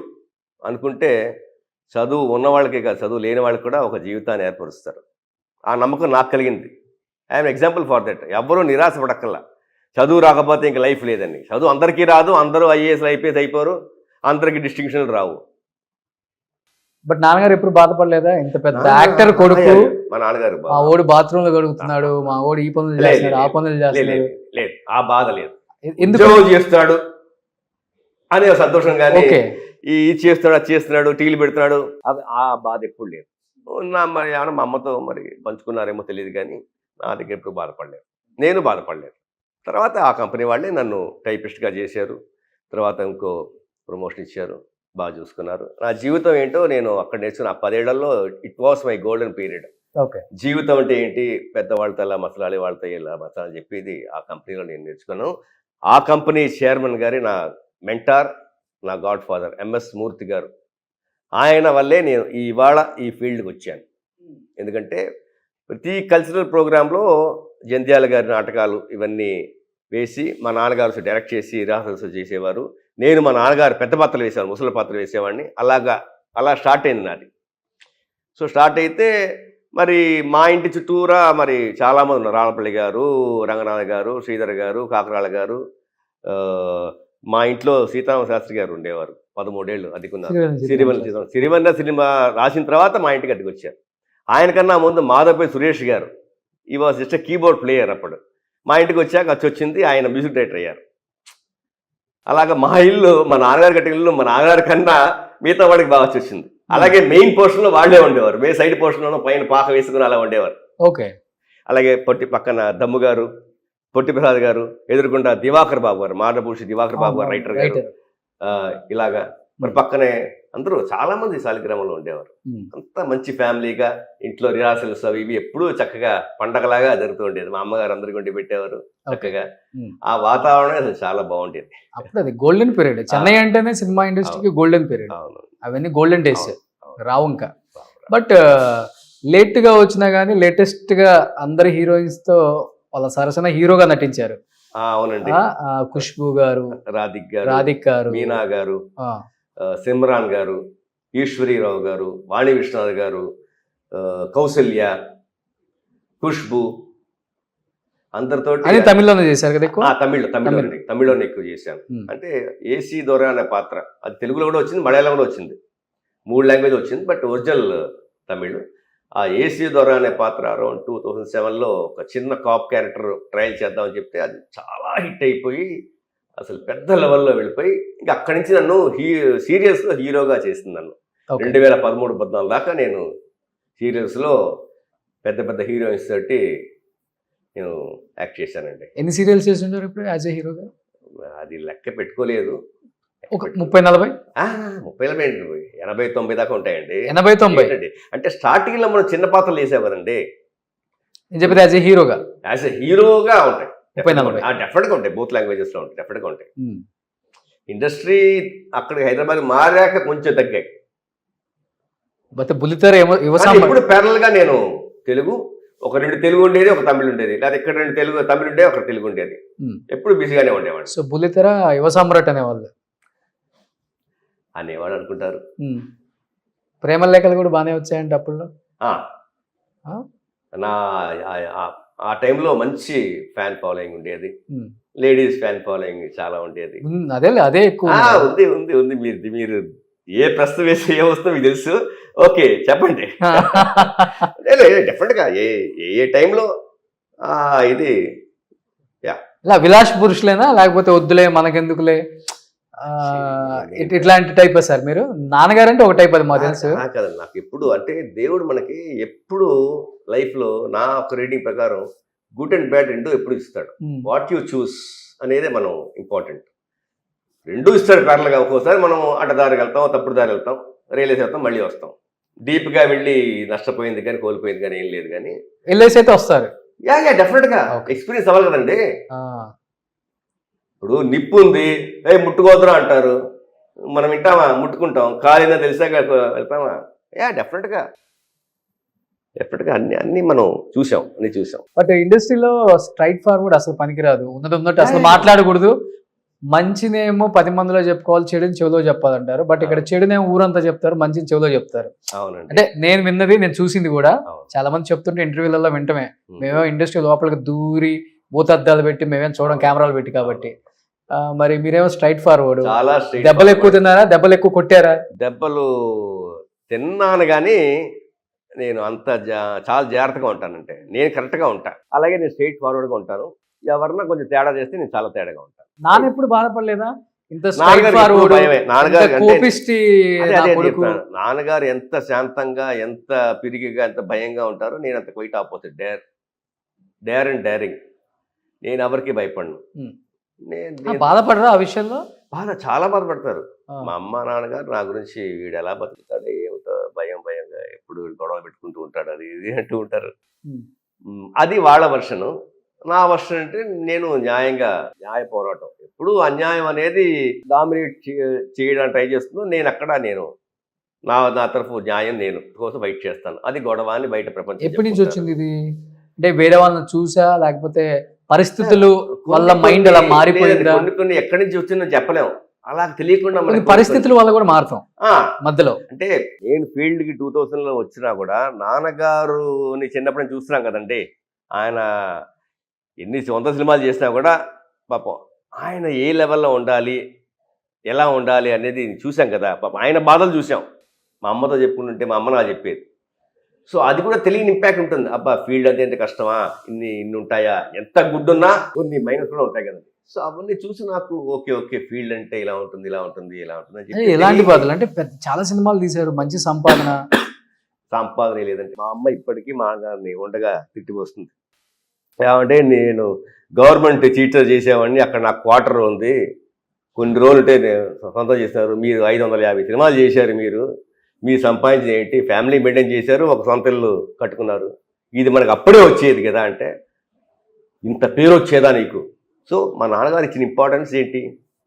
అనుకుంటే చదువు ఉన్న వాళ్ళకే కాదు, చదువు లేని వాళ్ళకి కూడా ఒక జీవితాన్ని ఏర్పరుస్తారు. ఆ నమ్మకం నాకు కలిగింది. I'm example for that. ఎవ్వరూ నిరాశ పడక్కల్లా చదువు రాకపోతే ఇంక లైఫ్ లేదని. చదువు అందరికీ రాదు, అందరూ ఐఏఎస్ ఐపీఎస్ అయిపోరు, అందరికీ డిస్టింక్షన్లు రావు. బట్ నాన్నగారు ఎప్పుడు బాధపడలేదా? ఇంత పెద్ద యాక్టర్ కొడుకు, మా నాన్నగారు మా ఓడి బాత్రూమ్ లో గడుగుతున్నాడు, మా ఓడి ఈ పనులు చేస్తున్నాడు, ఆ పనులు చేస్తున్నాడు, లేదు ఆ బాధ లేదు. ఎందుకు ఉద్యోగం చేస్తున్నాడు అనే సంతోషం, కానీ ఈ చేస్తున్నాడు అది చేస్తున్నాడు టీలు పెడుతున్నాడు అది ఆ బాధ ఎప్పుడు లేదు. మరి ఏమన్నా మా అమ్మతో మరి పంచుకున్నారేమో తెలియదు, కానీ నా దగ్గర ఎప్పుడు బాధపడలేదు, నేను బాధపడలేదు. తర్వాత ఆ కంపెనీ వాళ్ళే నన్ను టైపిస్ట్గా చేశారు. తర్వాత ఇంకో ప్రమోషన్ ఇచ్చారు, బాగా చూసుకున్నారు. నా జీవితం ఏంటో నేను అక్కడ నేర్చుకున్న ఆ 10 ఏళ్లలో it was my golden period. జీవితం అంటే ఏంటి, పెద్దవాళ్ళతో ఎలా మసలాలి, వాళ్ళతో ఎలా మసలాలి చెప్పేది ఆ కంపెనీలో నేను నేర్చుకున్నాను. ఆ కంపెనీ చైర్మన్ గారి నా మెంటార్, నా గాడ్ ఫాదర్ ఎంఎస్ మూర్తి గారు. ఆయన వల్లే నేను ఇవాళ ఈ ఫీల్డ్కి వచ్చాను. ఎందుకంటే ప్రతి కల్చరల్ ప్రోగ్రాంలో జంధ్యాల గారి నాటకాలు ఇవన్నీ వేసి మా నాన్నగారు డైరెక్ట్ చేసి రిహార్సల్స్ చేసేవారు. నేను మా నాన్నగారు పెద్ద పాత్రలు వేసేవాడు, ముసలి పాత్రలు వేసేవాడిని. అలా స్టార్ట్ అయింది నాది. సో స్టార్ట్ అయితే మరి మా ఇంటి చుట్టూరా మరి చాలామంది ఉన్నారు. రాళ్ళపల్లి గారు, రంగనాథ గారు, శ్రీధర్ గారు, కాకరాళ గారు. మా ఇంట్లో సీతారామ శాస్త్రి గారు ఉండేవారు, 13 ఏళ్ళు అద్దెకున్నారు. సిరివెన్నెల సినిమా రాసిన తర్వాత మా ఇంటికి అద్దెకి వచ్చారు. ఆయనకన్నా ముందు మాధవపై సురేష్ గారు, ఈ వాజ్ జస్ట్ కీబోర్డ్ ప్లేయర్. అప్పుడు మా ఇంటికి వచ్చాక వచ్చింది ఆయన మ్యూజిక్ డైరెక్టర్ అయ్యారు. అలాగా మా ఇల్లు, మా నాన్నగారు కట్టిన ఇల్లు మా నాన్నగారి కన్నా మిగతా వాడికి బాగా వచ్చింది. అలాగే మెయిన్ పోర్షన్లో వాళ్ళే ఉండేవారు, మే సైడ్ పోర్షన్లో పైన పాక వేసుకుని అలా ఉండేవారు. ఓకే. అలాగే పొట్టి పక్కన దమ్ము గారు, పొట్టి ప్రసాద్ గారు, ఎదురుకుండా దివాకర్ బాబు గారు, మాడభూషి దివాకర్ బాబు గారు రైటర్ గారు. ఇలాగా మరి పక్కనే అందరూ చాలా మంది శాలిగ్రామంలో ఉండేవారు. అంతా మంచి ఫ్యామిలీగా ఇంట్లో రిహార్సల్స్ అవి ఇవి ఎప్పుడూ చక్కగా పండగలాగా జరుగుతూ ఉండేది. మా అమ్మగారు అందరికి వండి పెట్టేవారు చక్కగా. ఆ వాతావరణం అసలు చాలా బాగుండేది. అప్పుడు అది గోల్డెన్ పీరియడ్. చెన్నై అంటేనే సినిమా ఇండస్ట్రీకి గోల్డెన్ పీరియడ్. అవన్నీ గోల్డెన్ డేస్ రావు ఇంకా. బట్ లేట్ గా వచ్చినా గానీ లేటెస్ట్ గా అందరి హీరోయిన్స్ తో వాళ్ళ సరసన హీరోగా నటించారు. అవునండి. ఖుష్బూ గారు, రాధిక్ గారు, మీనా గారు, సిమ్రాన్ గారు, ఈశ్వరీరావు గారు, వాణి విశ్వనాథ్ గారు, కౌసల్య, ఖుష్బూ, అందరితో తమిళ్లోనే చేశారు కదా ఎక్కువ. తమిళ్లోనే ఎక్కువ చేశాను. అంటే ఏసీ దొర అనే పాత్ర అది తెలుగులో కూడా వచ్చింది, మలయాళంలో కూడా వచ్చింది, 3 లాంగ్వేజ్ వచ్చింది. But original Tamil. ఆ ఏసీ దొర అనే పాత్ర అరౌండ్ 2007లో ఒక చిన్న కాప్ క్యారెక్టర్ ట్రయల్ చేద్దామని చెప్తే అది చాలా హిట్ అయిపోయి అసలు పెద్ద లెవెల్లో వెళ్ళిపోయి ఇంకా అక్కడి నుంచి నన్ను సీరియల్స్లో హీరోగా చేసింది. నన్ను 2013-14 దాకా నేను సీరియల్స్లో పెద్ద పెద్ద హీరోయిన్స్ తోటి నేను యాక్ట్ చేశానండి. ఎన్ని సీరియల్స్ చేస్తుంటారు ఇప్పుడు యాజ్ ఏ హీరోగా? అది లెక్క పెట్టుకోలేదు. 30-40 80-90 దాకా ఉంటాయండి. 80-90 అంటే స్టార్టింగ్ లో మనం చిన్న పాత్రలు వేసేవారండి. నేను చెప్పేది యాజ్ ఏ హీరోగా ఉంటాయి. డెఫినెట్ గా ఉంటాయి, బోత్ లాంగ్వేజెస్ లో ఉంటాయి, డెఫినెట్ గా ఉంటాయి. ఇండస్ట్రీ అక్కడ హైదరాబాద్ మారాక కొంచెం తగ్గాయి. ఇప్పుడు ప్యారల్ గా నేను తెలుగు, ఒక 2 తెలుగు ఉండేది, ఒక తమిళ ఉండేది, లేదా ఇక్కడ 2 తమిళ ఉండేది, ఒక తెలుగు ఉండేది. ఎప్పుడు బిజీగానే ఉండేవాడు. సో బుల్లితెర యువ సామ్రాట్ అనేవాళ్ళు అనుకుంటారు. ప్రేమ లేఖలు కూడా బాగానే వచ్చాయండి అప్పుడు. నా ఆ టైంలో మంచి ఫ్యాన్ ఫాలోయింగ్ ఉండేది, లేడీస్ ఫ్యాన్ ఫాలోయింగ్ చాలా ఉండేది. అదే ఎక్కువ ఉంది. మీరు ఏ ప్రశ్న వేసి ఏ వస్తుందో మీకు తెలుసు. ఓకే చెప్పండి. డెఫినెట్ గా ఏ టైంలో ఇది విలాస్ పురుషులేనా, లేకపోతే వద్దులే మనకెందుకులే ఇట్లాంటి టైప్ సార్ మీరు? నాన్నగారు అంటే ఒక టైప్, అది మాకు తెలుసు. కదండి, నాకు ఎప్పుడు అంటే దేవుడు మనకి ఎప్పుడు లైఫ్ లో నా ఒక రీడింగ్ ప్రకారం గుడ్ అండ్ బ్యాడ్ 2 ఎప్పుడు ఇస్తాడు. వాట్ యూ చూస్ అనేది మనం ఇంపార్టెంట్. 2 ఇస్తాడు ప్యారల్గా. ఒక్కోసారి మనం అడ్డదారికి వెళ్తాం, తప్పుడు దారి వెళ్తాం, రియలైజ్ అవుతాం, మళ్ళీ వస్తాం. డీప్ గా వెళ్ళి నష్టపోయింది కానీ కోల్పోయింది కానీ ఏం లేదు, కానీ వెళ్ళేసి అయితే వస్తారు. డెఫినెట్ గా ఎక్స్పీరియన్స్ అవ్వాలి కదండి. ఇప్పుడు నిప్పు ఉంది, ముట్టుకోదురా అంటారు, మనం వింటామా? ముట్టుకుంటాం. కాలినా తెలిసాక వెళ్తామా? డెఫినెట్గా ఎప్పటికీ అన్ని మనం చూసాం. బట్ ఇండస్ట్రీలో స్ట్రైట్ ఫార్వర్డ్ అసలు పనికిరాదు, ఉన్నట్టు అసలు మాట్లాడకూడదు. మంచినేమో 10 మందిలో చెప్పుకోవాలి, చెడుని చెవిలో చెప్పాలంటారు. బట్ ఇక్కడ చెడునేమో ఊరంతా చెప్తారు, మంచిని చెవిలో చెప్తారు. అవునండి. అంటే నేను విన్నది, నేను చూసింది కూడా. అవును. చాలా మంది చెప్తుంటే ఇంటర్వ్యూలలో వింటమే, మేమేమో ఇండస్ట్రీ లోపలికి దూరి భూతద్దాలు పెట్టి మేమేం చూడడం కెమెరాలు పెట్టి కాబట్టి. మరి మీరేమో స్ట్రైట్ ఫార్వర్డ్. చాలా straight దెబ్బలు forward. ఎక్కువ తిన్నారా, దెబ్బలు ఎక్కువ కొట్టారా? దెబ్బలు తిన్నాను కానీ నేను అంత చాలా జాగ్రత్తగా ఉంటానంటే, నేను కరెక్ట్గా ఉంటా. అలాగే నేను స్ట్రైట్ ఫార్వర్డ్గా ఉంటాను. ఎవరన్నా కొంచెం తేడా చేస్తే నేను చాలా తేడాగా ఉంటాను. నాన్న ఎప్పుడు బాధపడలేదా? ఇంత స్ట్రైట్ నాన్నగారికి ఎప్పుడు ఫార్వర్డ్, భయమే. నాన్నగారు అంటే కోపిష్టి అదే నా అదే కొడుకు. చెప్తాను. నాన్నగారు ఎంత శాంతంగా, ఎంత పిరిగిగా, ఎంత భయంగా ఉంటారో నేను అంత quite opposite. Dare and daring. నేను ఎవరికి భయపడను. నేను బాధపడరా ఆ విషయంలో? చాలా బాధపడతారు. ఆ. మా అమ్మ నాన్నగారు నా గురించి వీడు ఎలా బతుకుతాడు, ఏమిటో భయంగా ఎప్పుడు గొడవ పెట్టుకుంటూ ఉంటాడు, అది ఇది అంటూ ఉంటారు. అది వాళ్ళ వర్షను. నా వర్షన్ అంటే నేను న్యాయ పోరాటం. ఎప్పుడు అన్యాయం అనేది డామినేట్ చేయడానికి ట్రై చేస్తుందో నేను నా తరఫు న్యాయం నేను కోసం బయట చేస్తాను. అది గొడవ అని బయట ప్రపంచం. ఎప్పటి నుంచి వచ్చింది ఇది? అంటే వేరే వాళ్ళని చూసా, లేకపోతే పరిస్థితులు వల్ల మైండ్ అలా మారిపోయిందా? కొన్ని ఎక్కడి నుంచి వచ్చిందో చెప్పలేము. అలా తెలియకుండా పరిస్థితుల వల్ల కూడా మారుతాం మధ్యలో. అంటే నేను ఫీల్డ్కి 2000లో వచ్చినా కూడా నాన్నగారుని చిన్నప్పుడు చూస్తున్నాం కదండి. ఆయన ఎన్ని 100 సినిమాలు చేసినా కూడా పాపం ఆయన ఏ లెవెల్లో ఉండాలి, ఎలా ఉండాలి అనేది చూసాం కదా. పాపం ఆయన బాధలు చూసాం. మా అమ్మతో చెప్పుకుంటుంటే మా అమ్మ నాకు చెప్పేది. సో అది కూడా తెలియని ఇంపాక్ట్ ఉంటుంది. అబ్బా ఫీల్డ్ అంటే ఎంత కష్టమా, ఇన్ని ఉంటాయా, ఎంత గుడ్ ఉన్నా కొన్ని మైనస్ కూడా ఉంటాయి కదండి. సో అవన్నీ చూసి నాకు ఓకే ఫీల్డ్ అంటే ఇలా ఉంటుంది అని చెప్పి. ఎలాంటి బాధలు అంటే చాలా సినిమాలు తీశారు, మంచి సంపాదన లేదంటే మా అమ్మ ఇప్పటికీ మా నాన్నగారిని ఉండగా తిట్టి వస్తుంది. ఏమంటే నేను గవర్నమెంట్ టీచర్ చేసేవాడిని, అక్కడ నాకు క్వార్టర్ ఉంది, కొన్ని రోజులు ఉంటే సొంతం చేసినారు, మీరు 550 సినిమాలు చేశారు, మీరు సంపాదించిన ఏంటి, ఫ్యామిలీ మెయింటైన్ చేశారు, ఒక సొంత ఇల్లు కట్టుకున్నారు, ఇది మనకు అప్పుడే వచ్చేది కదా అంటే, ఇంత పేరు వచ్చేదా నీకు? సో మా నాన్నగారు ఇచ్చిన ఇంపార్టెన్స్ ఏంటి?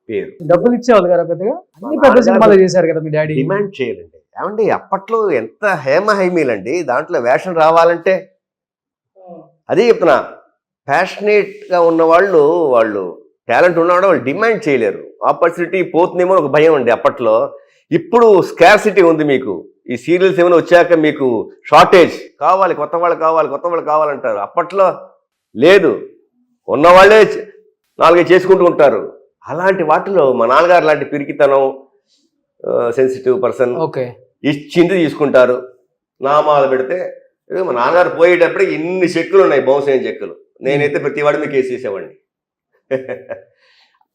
పేరు. డబ్బులు ఇచ్చేవాళ్ళు కదా పెద్దగా, అన్ని పెద్ద సినిమాలు చేశారు కదా మీ డాడీ. డిమాండ్ చేయాలండి. ఏమండి అప్పట్లో ఎంత హైమీలండి, దాంట్లో వేషం రావాలంటే. అదే చెప్తున్నా, ప్యాషనేట్గా ఉన్న వాళ్ళు టాలెంట్ ఉన్నవాడు వాళ్ళు డిమాండ్ చేయలేరు. ఆపర్చునిటీ పోతుందేమో ఒక భయం అండి అప్పట్లో. ఇప్పుడు స్కార్సిటీ ఉంది మీకు. ఈ సీరియల్స్ ఏమైనా వచ్చాక మీకు షార్టేజ్ కావాలి, కొత్త వాళ్ళు కావాలంటారు. అప్పట్లో లేదు, ఉన్నవాళ్ళే 4 చేసుకుంటూ ఉంటారు. అలాంటి వాటిలో మా నాన్నగారు లాంటి పిరికితనం, సెన్సిటివ్ పర్సన్, ఇచ్చింది తీసుకుంటారు. నామాలు పెడితే మా నాన్నగారు పోయేటప్పుడు ఇన్ని చెక్కులు ఉన్నాయి, బౌన్సైన చెక్కులు. నేనైతే ప్రతి వాడి మీకు వేసేసేవాడిని.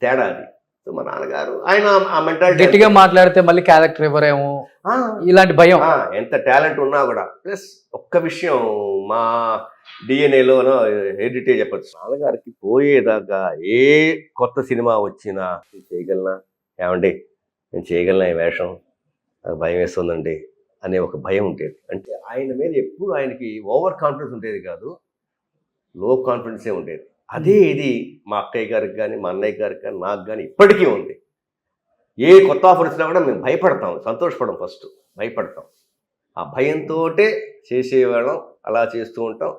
తేడా అది. సో మా నాన్నగారు ఆయన ఆ మెంటాలిటీ. గట్టిగా మాట్లాడితే మళ్ళీ క్యారెక్టర్ ఎవరేమో ఇలాంటి భయం. ఎంత టాలెంట్ ఉన్నా కూడా. ప్లస్ ఒక్క విషయం మా డిఎన్ఏలోనో హెరిడిటీ చెప్పచ్చు. నాన్నగారికి పోయేదాకా ఏ కొత్త సినిమా వచ్చినా చేయగలనా, ఏమండి నేను చేయగలనా ఈ వేషం, నాకు భయం వేస్తుందండి అనే ఒక భయం ఉండేది. అంటే ఆయన మీద ఎప్పుడు ఆయనకి ఓవర్ కాన్ఫిడెన్స్ ఉండేది కాదు, లో కాన్ఫిడెన్సే ఉండేది. అదే ఇది మా అక్కయ్య గారికి కానీ, మా అన్నయ్య గారికి కానీ, నాకు కానీ ఇప్పటికీ ఉంది. ఏ కొత్త ఆఫర్ వచ్చినా కూడా మేము భయపడతాం, సంతోషపడం, ఫస్ట్ భయపడతాం. ఆ భయంతో చేసేవాళ్ళం, అలా చేస్తూ ఉంటాం.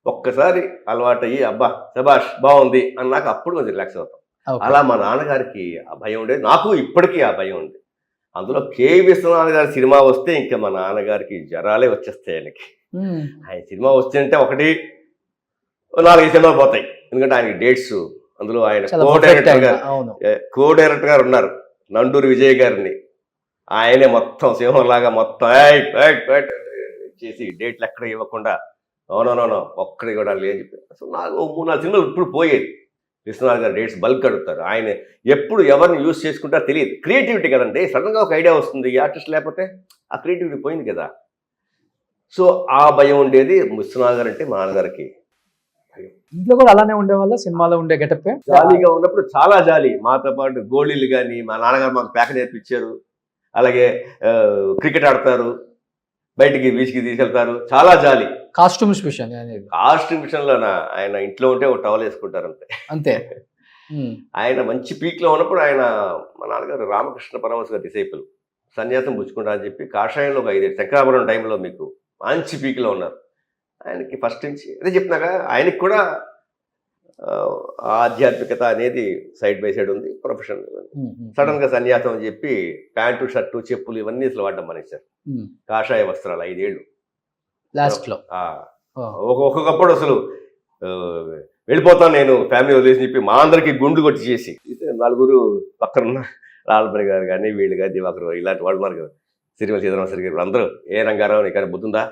ఒక్కసారి అలవాటు అయ్యి అబ్బా శబాష్ బాగుంది అన్నాక అప్పుడు కొంచెం రిలాక్స్ అవుతాం. అలా మా నాన్నగారికి ఆ భయం ఉండేది, నాకు ఇప్పటికీ ఆ భయం ఉంది. అందులో కె విశ్వనాథ్ గారి సినిమా వస్తే ఇంకా మా నాన్నగారికి జ్వరాలే వచ్చేస్తాయి. ఆయన సినిమా వస్తే అంటే 1-4 సినిమాలు పోతాయి. ఎందుకంటే ఆయనకి డేట్స్, అందులో ఆయన కో డైరెక్టర్ గారు ఉన్నారు, నండూరి విజయ్ గారిని. ఆయనే మొత్తం సింహంలాగా మొత్తం చేసి డేట్లు ఎక్కడ ఇవ్వకుండా నో ఒక్కడి కూడా లేని చెప్పి. సో నాకు 3-4 సినిమాలు ఇప్పుడు పోయేది. విశ్వనాథ్ గారు డేట్స్ బల్క్ అడుగుతారు. ఆయన ఎప్పుడు ఎవరిని యూజ్ చేసుకుంటారో తెలియదు. క్రియేటివిటీ కదండి, సడన్గా ఒక ఐడియా వస్తుంది. ఈ ఆర్టిస్ట్ లేకపోతే ఆ క్రియేటివిటీ పోయింది కదా. సో ఆ భయం ఉండేది. విశ్వనాథ్ గారు అంటే మా నాన్నగారికి భయం. ఇంట్లో కూడా అలానే ఉండేవాళ్ళ, సినిమాలో ఉండే గెటప్ జాలీగా ఉన్నప్పుడు చాలా జాలీ. మాతో పాటు గోళీలు కానీ మా నాన్నగారు మాకు పేక నేర్పించారు. అలాగే క్రికెట్ ఆడతారు, బయటికి బీచ్కి తీసుకెళ్తారు, చాలా జాలీ. కాస్ట్యూమ్స్ విషయంలో ఆయన ఇంట్లో ఉంటే ఒక టవల్ వేసుకుంటారు అంతే. ఆయన మంచి పీక్లో ఉన్నప్పుడు ఆయన మా నాన్నగారు రామకృష్ణ పరమహంస గారి డిసైపుల్, సన్యాసం పుచ్చుకుంటా అని చెప్పి కాషాయంలో ఒక 5 శంకరాభరణం టైంలో మీకు మంచి పీక్లో ఉన్నారు. ఆయనకి ఫస్ట్ నుంచి అదే చెప్తున్నాగా, ఆయనకి కూడా ఆధ్యాత్మికత అనేది సైడ్ బై సైడ్ ఉంది, ప్రొఫెషన్. సడన్ గా సన్యాసం అని చెప్పి ప్యాంటు షర్టు చెప్పులు ఇవన్నీ అసలు వాడడం మానేశారు. కాషాయ వస్త్రాలు 5 ఏళ్ళు లాస్ట్ లో. ఒక్కొక్కప్పుడు అసలు వెళ్ళిపోతాను నేను ఫ్యామిలీ వదిలేసి చెప్పి మా అందరికి గుండు కొట్టి చేసి, నలుగురు పక్కనున్న లాల్బరి గారు కానీ వీళ్ళు కానీ దివాకర్ ఇలాంటి వాళ్ళు ఉన్నారు కదా, సిరిమల సీతారామశ్రీ గారు అందరూ, ఏ రంగారావు నీకు బుద్ధుందా,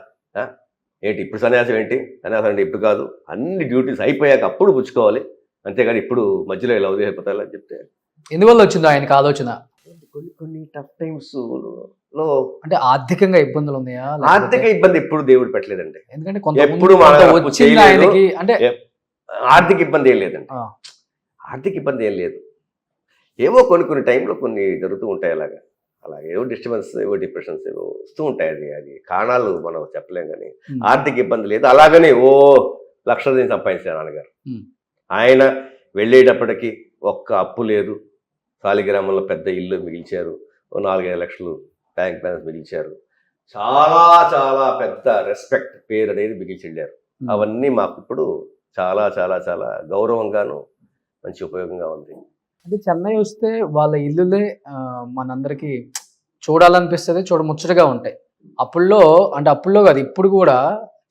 ఏంటి ఇప్పుడు సన్యాసం, ఏంటి సన్యాసం అంటే ఇప్పుడు కాదు, అన్ని డ్యూటీస్ అయిపోయాక అప్పుడు పుచ్చుకోవాలి, అంతేగాని ఇప్పుడు మధ్యలో ఇలా వదిలేకపోతాయి అని చెప్తే. ఎందువల్ల వచ్చిందో ఆయనకు ఆలోచన? కొన్ని టఫ్ టైమ్స్ లో అంటే ఆర్థికంగా ఇబ్బందులు ఉన్నాయా? ఆర్థిక ఇబ్బంది ఎప్పుడు దేవుడు పెట్టలేదండి. ఎందుకంటే ఎప్పుడు వచ్చింది ఆయనకి, అంటే ఆర్థిక ఇబ్బంది ఏం లేదండి. ఆర్థిక ఇబ్బంది ఏం లేదు. ఏవో కొన్ని టైంలో కొన్ని జరుగుతూ ఉంటాయి, అలాగే ఏవో డిస్టర్బెన్స్, ఏవో డిప్రెషన్స్ ఏవో వస్తూ ఉంటాయి. అది కారణాలు మనం చెప్పలేం, కానీ ఆర్థిక ఇబ్బంది లేదు. అలాగనే లక్షలు సంపాదించారు నాన్నగారు. ఆయన వెళ్ళేటప్పటికి ఒక్క అప్పు లేదు. సాలిగ్రామంలో పెద్ద ఇల్లు మిగిల్చారు, 4-5 లక్షలు బ్యాంక్ బ్యాలెన్స్ మిగిల్చారు. చాలా చాలా పెద్ద రెస్పెక్ట్, పేరు అనేది మిగిల్చి వెళ్ళారు. అవన్నీ మాకు ఇప్పుడు చాలా చాలా చాలా గౌరవంగాను మంచి ఉపయోగంగా ఉంది. అంటే చెన్నై వస్తే వాళ్ళ ఇల్లులే మనందరికి చూడాలనిపిస్తుంది, చూడముచ్చటగా ఉంటాయి. అప్పుల్లో కాదు, ఇప్పుడు కూడా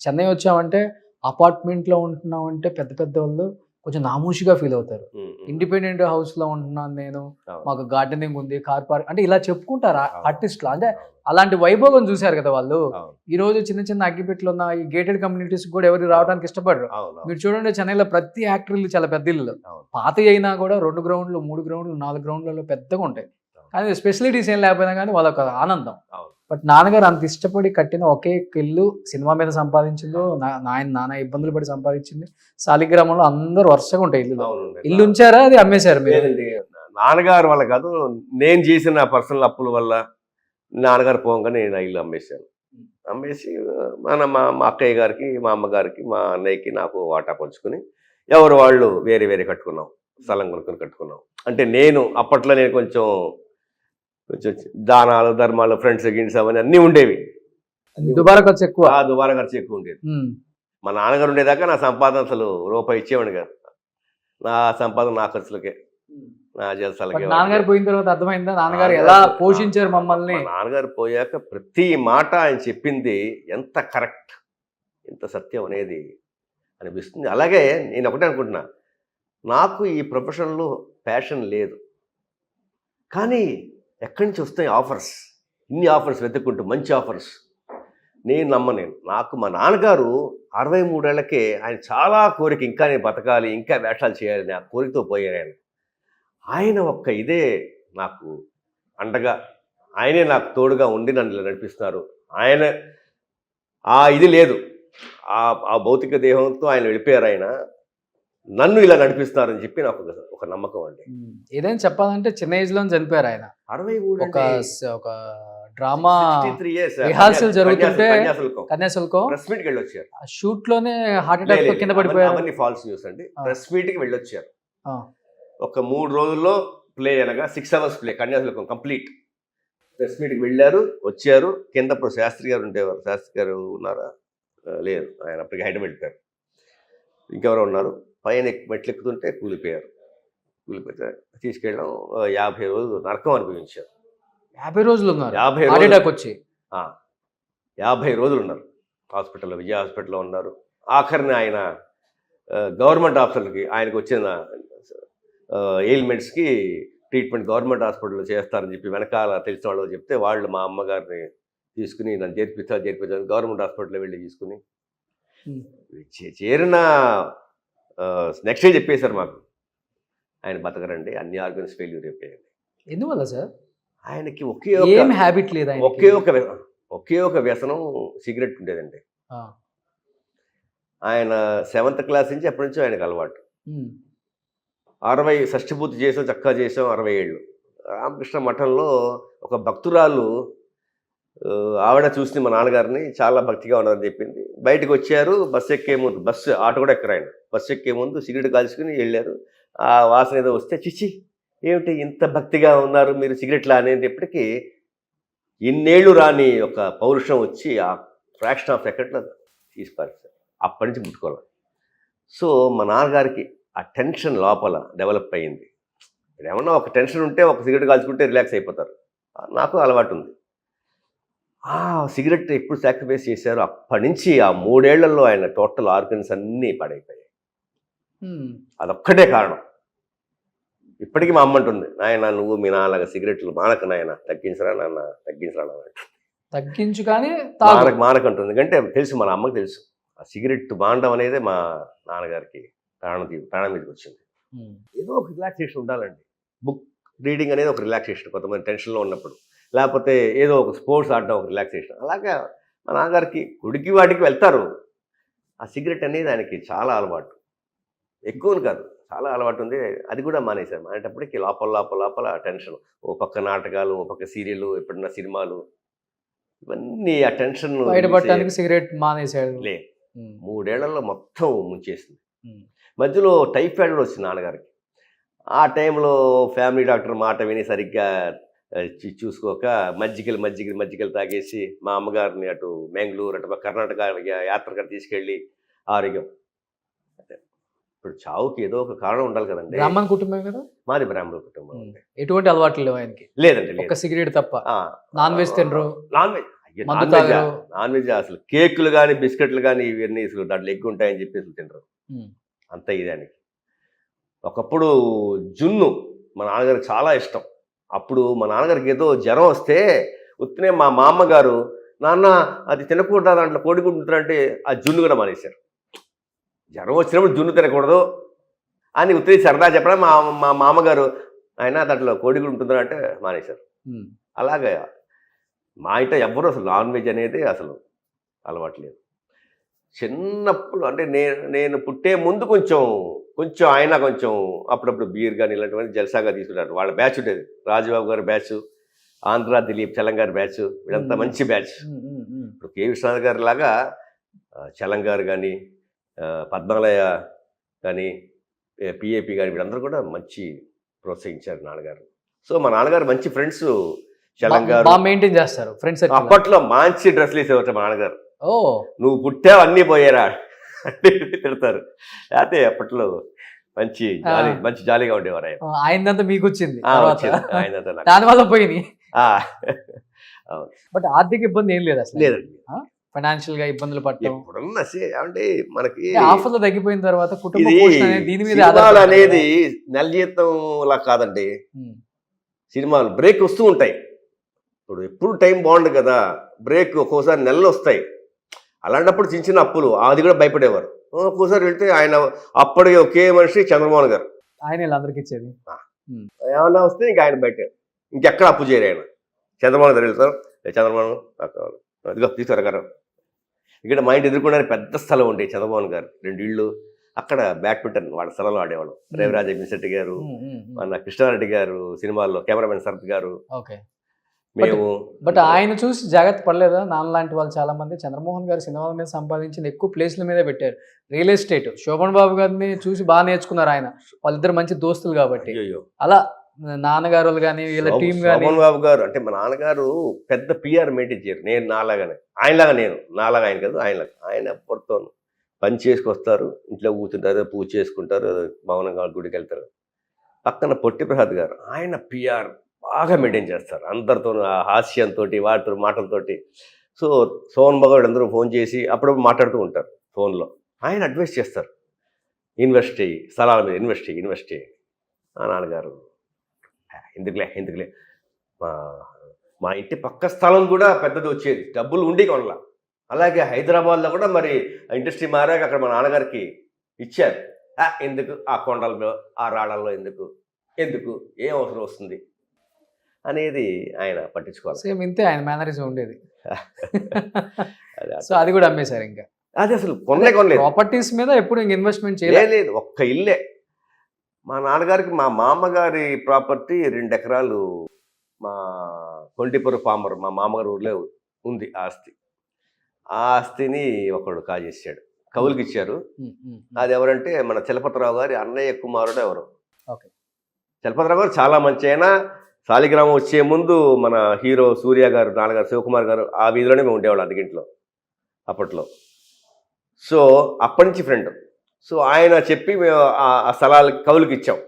చెన్నై వచ్చామంటే అపార్ట్మెంట్లో ఉంటున్నామంటే పెద్ద పెద్ద వాళ్ళు కొంచెం నామూషిగా ఫీల్ అవుతారు. ఇండిపెండెంట్ హౌస్ లో ఉంటున్నాను నేను, మాకు గార్డెనింగ్ ఉంది, కార్ పార్క్, అంటే ఇలా చెప్పుకుంటారా ఆర్టిస్టులు? అంటే అలాంటి వైభవం చూశారు కదా వాళ్ళు. ఈ రోజు చిన్న అగ్గిపెట్లు ఉన్న ఈ గేటెడ్ కమ్యూనిటీస్ కూడా ఎవరు రావడానికి ఇష్టపడరు. మీరు చూడండి, చెన్నైలో ప్రతి యాక్టర్లు చాలా పెద్ద ఇల్లు, పాత అయినా కూడా 2 గ్రౌండ్లు 3 గ్రౌండ్లు 4 గ్రౌండ్లలో పెద్దగా ఉంటాయి. కానీ ఫెసిలిటీస్ ఏం లేకపోయినా కానీ వాళ్ళకి ఆనందం. బట్ నాన్నగారు అంత ఇష్టపడి కట్టిన ఒకే ఇల్లు సినిమా మీద సంపాదించిందో, నాన్న ఇబ్బందులు పడి సంపాదించింది. సాలిగ్రామంలో అందరూ వరుసగా ఉంటాయి ఇల్లు ఉంచారా, అది అమ్మేశారు మీరు? నాన్నగారు వల్ల కాదు, నేను చేసిన పర్సనల్ అప్పుల వల్ల నాన్నగారు పోగానే నేను ఆ ఇల్లు అమ్మేశాను. అమ్మేసి మా అక్కయ్య గారికి, మా అమ్మగారికి, మా అన్నయ్యకి నాకు వాటా పంచుకుని ఎవరు వాళ్ళు వేరే కట్టుకున్నాం, స్థలం కొనుక్కొని కట్టుకున్నాం. అంటే నేను అప్పట్లో కొంచెం దానాలు ధర్మాలు, ఫ్రెండ్స్ గిన్స్ అవన్నీ అన్నీ ఉండేవి. దుబారా ఖర్చు ఎక్కువ. దుబారా ఖర్చు ఎక్కువ ఉండేది. మా నాన్నగారు ఉండేదాకా నా సంపాదన అసలు రూపాయి ఇచ్చేవాడు కాదు. నా సంపాదన నా ఖర్చులకే, నా జలసాలకే. నాన్నగారు పోయిన తర్వాత అర్థమైందా నాన్నగారు ఎలా పోషించారు మమ్మల్ని? నాన్నగారు పోయాక ప్రతి మాట ఆయన చెప్పింది ఎంత కరెక్ట్, ఎంత సత్యం అనేది అనిపిస్తుంది. అలాగే నేను ఒకటే అనుకుంటున్నా, నాకు ఈ ప్రొఫెషన్లో ప్యాషన్ లేదు, కానీ ఎక్కడి నుంచి వస్తాయి ఆఫర్స్, ఇన్ని ఆఫర్స్ వెతుక్కుంటూ మంచి ఆఫర్స్. నేను నమ్మలేను. నాకు మా నాన్నగారు 63 ఏళ్లకే ఆయన చాలా కోరిక, ఇంకా నేను బతకాలి, ఇంకా వేషాలు చేయాలి, ఆ కోరికతో పోయారు. ఆయన ఒక్క ఇదే నాకు అండగా, ఆయనే నాకు తోడుగా ఉండి నన్ను ఇలా నడిపిస్తున్నారు. ఆయన ఇది లేదు, ఆ భౌతిక దేహంతో ఆయన వెళ్ళిపోయారు. ఆయన నన్ను ఇలా నడిపిస్తారని చెప్పి నాకు ఒక నమ్మకం అండి. ఏదైనా చెప్పాలంటే చిన్న ఏజ్ లో చనిపోయారు ఆయన. 63 ఒక డ్రామా రిహార్సల్ జరుగుతుంటే కన్యాశుల్కం ప్రెస్ మీట్కి వెళ్ళొచ్చారు. షూట్ లోనే హార్ట్ అటాక్ తో కింద పడిపోయారు. అవన్నీ ఫాల్స్ న్యూస్ అండి. ప్రెస్ మీట్కి వెళ్ళొచ్చారు. ఒక 3 రోజుల్లో ప్లే అనగా 6 hours play, Kanyasulkam complete. Press మీట్కి వెళ్ళారు, వచ్చారు. కింద ఇప్పుడు శాస్త్రి గారు ఉండేవారు. శాస్త్రి గారు ఉన్నారా? లేదు, ఆయన అప్పటికి హైదరాబాద్ వెళ్ళిపోయారు. ఇంకెవరో ఉన్నారు. పైన మెట్లు ఎక్కుతుంటే కూలిపోయారు. తీసుకెళ్ళడం 50 రోజులు నరకం అనుభవించారు. 50 రోజులు ఉన్నారు. 50 రోజులు ఉన్నారు హాస్పిటల్లో, విజయ హాస్పిటల్లో ఉన్నారు. ఆఖరిని ఆయన గవర్నమెంట్ హాస్పిటల్కి, ఆయనకు వచ్చిన ఎయిల్మెంట్స్కి ట్రీట్మెంట్ గవర్నమెంట్ హాస్పిటల్లో చేస్తారని చెప్పి వెనకాల తెలిసిన వాళ్ళు చెప్తే, వాళ్ళు మా అమ్మగారిని తీసుకుని నన్ను చేర్పించాలని గవర్నమెంట్ హాస్పిటల్లో వెళ్ళి తీసుకుని చేరిన నెక్స్ట్ డే చెప్పేశారు మాకు, ఆయన బతకరండి, అన్ని ఆర్గన్స్ ఫెయిల్యూర్ అయిపోయాయండి. ఎందువల్ల సార్? ఆయనకి హ్యాబిట్ లేదు, ఒకే ఒక వ్యసనం సిగరెట్ ఉండేదండి. ఆయన 7th క్లాస్ నుంచి ఎప్పటి నుంచో ఆయనకు అలవాటు. 60 షష్ఠి చేసాం, చక్కగా చేసాం. 60 ఏళ్ళు రామకృష్ణ మఠంలో ఒక భక్తురాలు ఆవిడ చూసి మా నాన్నగారిని చాలా భక్తిగా ఉన్నారని చెప్పింది. బయటకు వచ్చారు, బస్సు ఎక్కే ముందు, ఆటో కూడా ఎక్కరు ఆయన, బస్సు ఎక్కే ముందు సిగరెట్ కాల్చుకుని వెళ్ళారు. ఆ వాసన ఏదో వస్తే, చిచ్చి ఏమిటి ఇంత భక్తిగా ఉన్నారు మీరు సిగరెట్లా అనేటప్పటికీ ఇన్నేళ్ళు రాని ఒక పౌరుషం వచ్చి ఆ ఫ్రాక్షన్ ఆఫ్ సెకండ్లో తీసిపారు. అప్పటి నుంచి ముట్టుకోవాలి. సో మా నాన్నగారికి ఆ టెన్షన్ లోపల డెవలప్ అయ్యింది. ఏమన్నా ఒక టెన్షన్ ఉంటే ఒక సిగరెట్ కాల్చుకుంటే రిలాక్స్ అయిపోతారు. నాకు అలవాటు ఉంది. ఆ సిగరెట్ ఎప్పుడు సాక్రిఫైస్ చేశారో అప్పటి నుంచి ఆ 3 ఏళ్లలో ఆయన టోటల్ ఆర్గన్స్ అన్నీ పాడైపోయాయి. అదొక్కటే కారణం. ఇప్పటికీ మా అమ్మ అంటుంది, నాయన నువ్వు మీ నాన్నగా సిగరెట్లు మానక నాయన, తగ్గించరా నాన్న, తగ్గించరా నాన్న, తగ్గించు కానీ మానకంటుంది. ఎందుకంటే తెలుసు, మన అమ్మకి తెలుసు ఆ సిగరెట్ మానడం అనేది మా నాన్నగారికి ప్రాణం మీదకి వచ్చింది. ఏదో ఒక రిలాక్సేషన్ ఉండాలండి. బుక్ రీడింగ్ అనేది ఒక రిలాక్సేషన్, కొంతమంది టెన్షన్లో ఉన్నప్పుడు, లేకపోతే ఏదో ఒక స్పోర్ట్స్ ఆడడం ఒక రిలాక్సేషన్. అలాగే మా నాన్నగారికి గుడికి వాటికి వెళ్తారు. ఆ సిగరెట్ అనేది ఆయనకి చాలా అలవాటు, ఎక్కువని కాదు, చాలా అలవాటు ఉంది. అది కూడా మానేశారు. మానేటప్పటికి లోపల టెన్షన్, ఓ పక్క నాటకాలు, ఓ పక్క సీరియల్, ఎప్పుడన్నా సినిమాలు, ఇవన్నీ ఆ టెన్షన్ బయటపడటానికి సిగరెట్ మానేశాడు. 3 ఏళ్లలో మొత్తం ముంచేసింది. మధ్యలో టైఫాయిడ్ కూడా వచ్చింది నాన్నగారికి. ఆ టైంలో ఫ్యామిలీ డాక్టర్ మాట విని సరిగ్గా చూసుకోక మజ్జిగలు తాగేసి మా అమ్మగారిని అటు మ్యాంగ్లూరు, అటు కర్ణాటక యాత్రకు తీసుకెళ్ళి ఆరోగ్యం. ఇప్పుడు చావుకి ఏదో ఒక కారణం ఉండాలి కదండి. బ్రాహ్మణ కుటుంబం కదా మాది, బ్రాహ్మణ కుటుంబం. ఎటువంటి అలవాట్లు లేవు ఆయనకి? లేదండి, ఒక సిగరెట్ తప్ప. నాన్ వెజ్ తినరు? నాన్ వెజ్ అసలు కేకులు కానీ బిస్కెట్లు కానీ ఇవన్నీ అసలు దాంట్లో ఎక్కువ ఉంటాయని చెప్పేసి తినరు. అంత ఇదానికి. ఒకప్పుడు జున్ను మా నాన్నగారికి చాలా ఇష్టం. అప్పుడు మా నాన్నగారికి ఏదో జ్వరం వస్తే ఉత్తినే మా మామగారు, నాన్న అది తినకూడదు, దాంట్లో కోడిగుడ్డు ఉంటుందంటే ఆ జున్ను కూడా మానేశారు. జ్వరం వచ్చినప్పుడు జున్ను తినకూడదు అని ఉత్తిని సరదా చెప్పడం మా మామగారు, ఆయన దాంట్లో కోడిగుడ్డు ఉంటుందంటే మానేశారు. అలాగే మా ఇంట ఎవ్వరూ అసలు నాన్ వెజ్ అనేది అసలు అలవాట్లేదు. చిన్నప్పుడు అంటే నేను పుట్టే ముందు కొంచెం ఆయన కొంచెం అప్పుడప్పుడు బీర్ కానీ ఇలాంటివన్నీ జల్సాగా తీసుకున్నారు. వాళ్ళ బ్యాచ్ ఉండేది, రాజుబాబు గారి బ్యాచ్, ఆంధ్ర దిలీప్ చలం గారి బ్యాచ్, వీళ్ళంతా మంచి బ్యాచ్. ఇప్పుడు కే విశ్వనాథ్ గారి లాగా చలం గారు కానీ, పద్మాలయ కానీ, పిఏపి కానీ, వీళ్ళందరూ కూడా మంచి ప్రోత్సహించారు నాన్నగారు. సో మా నాన్నగారు మంచి ఫ్రెండ్స్. చలం గారు మెయింటైన్ చేస్తారు ఫ్రెండ్స్. అప్పట్లో మంచి డ్రెస్సులు వేసేవారు మా నాన్నగారు. నువ్వు పుట్టావు అన్నీ పోయారా అంటే తిడతారు. అయితే అప్పట్లో మంచి జాలీగా ఉండేవారు ఆయన. ఆయనంతా మీకు వచ్చింది, ఆయనంతా దానివల్ల పోయినాయి. బట్ ఆర్థిక ఇబ్బంది ఏం లేదు అసలు? లేదండి. ఫైనాన్షియల్ గా ఇబ్బందులు పట్టడం ఎప్పుడన్నా అంటే మనకి ఆఫర్లు తగ్గిపోయిన తర్వాత కుటుంబ దీని మీద అనేది నెల జీతం లా కాదండి. సినిమాలు బ్రేక్ వస్తూ ఉంటాయి. ఇప్పుడు ఎప్పుడు టైం బాగుండు కదా, బ్రేక్ ఒక్కోసారి నెలలు వస్తాయి. అలాంటప్పుడు చిన్న అప్పులు, అది కూడా భయపడేవారు. ఒక్కోసారి వెళ్తే ఆయన అప్పటికి ఒకే మనిషి చంద్రమోహన్ గారు, ఆయన అందరికి ఇచ్చేది. ఏమన్నా వస్తే ఇంకా ఆయన బయట ఇంకెక్కడ అప్పు చేయరు. ఆయన చంద్రమోహన్ గారు వెళ్తారు, చంద్రమోహన్ ఇదిగో తీసుకురాగారు. ఇక్కడ మా ఇంటి ఎదుర్కొనే పెద్ద స్థలం ఉండే చంద్రమోహన్ గారు 2 ఇళ్ళు, అక్కడ బ్యాడ్మింటన్ వాళ్ళ స్థలంలో ఆడేవాళ్ళం. రవిరాజ మిన్శెట్టి గారు, మన కృష్ణారెడ్డి గారు, సినిమాల్లో కెమెరామెన్ శరత్ గారు, మేము. బట్ ఆయన చూసి జాగ్రత్త పడలేదా? నాన్న లాంటి వాళ్ళు చాలా మంది చంద్రమోహన్ గారు సినిమాల మీద సంపాదించింది ఎక్కువ ప్లేస్ల మీద పెట్టారు. రియల్ ఎస్టేట్ శోభన్ బాబు గారిని చూసి బాగా నేర్చుకున్నారు ఆయన. వాళ్ళిద్దరు మంచి దోస్తులు కాబట్టి. అలా నాన్నగారు కానీ వీళ్ళ టీం కానీ. శోభన్ బాబు గారు అంటే మా నాన్నగారు పెద్ద పిఆర్ మెయింటైన్ చేయరు. నేను నాలాగానే, నాలాగా ఆయన కాదు, ఆయన ఎప్పటితో పని చేసుకొస్తారు, ఇంట్లో కూర్చుంటారు, పూజ చేసుకుంటారు, మౌనంగా గుడికి వెళ్తారు. పక్కన పొట్టి ప్రసాద్ గారు, ఆయన పిఆర్ బాగా మెయింటైన్ చేస్తారు అందరితో, హాస్యంతో, వాటితో మాటలతోటి. సో సోహన్ బాబు అందరూ ఫోన్ చేసి అప్పుడప్పుడు మాట్లాడుతూ ఉంటారు ఫోన్లో. ఆయన అడ్వైస్ చేస్తారు, ఇన్వెస్ట్ చేయి, స్థలాల మీద ఇన్వెస్ట్ చేయి. ఆ నాన్నగారు ఎందుకులే మా ఇంటి పక్క స్థలం కూడా పెద్దది వచ్చేది, డబ్బులు ఉండి కొనలా. అలాగే హైదరాబాద్లో కూడా మరి ఇండస్ట్రీ మారాక అక్కడ మా నాన్నగారికి ఇచ్చారు. ఎందుకు ఆ కొండల్లో, ఆ రాళ్ళల్లో ఎందుకు ఏం అవసరం వస్తుంది అనేది ఆయన పట్టించుకోవాలి. సేమ్ ఇంతే ఆయన మేనరిజం ఉండేది. సో అది కూడా అమ్మేశారు. ఇంకా అది అసలు కొనలేదు. ప్రాపర్టీస్ మీద ఎప్పుడు ఇన్వెస్ట్మెంట్ చేయలేదు. ఒక్క ఇల్లే మా నాన్నగారికి. మా మామగారి ప్రాపర్టీ 2 ఎకరాలు మా కొంటిపుర పామర్, మా మామగారి ఊర్లో ఉంది ఆస్తి. ఆ ఆస్తిని ఒకడు కాజేసాడు, కవులకి ఇచ్చారు. అది ఎవరంటే మన చలపతిరావు గారి అన్నయ్య కుమారుడు ఎవరు. చలపతిరావు గారు చాలా మంచి అయినా, శాలిగ్రామం వచ్చే ముందు మన హీరో సూర్య గారు, నాన్నగారు శివకుమార్ గారు ఆ వీధిలోనే మేము ఉండేవాళ్ళం అద్దెకింట్లో అప్పట్లో. సో అప్పటి నుంచి ఫ్రెండ్. సో ఆయన చెప్పి మేము ఆ స్థలాలు కవులకి ఇచ్చాం.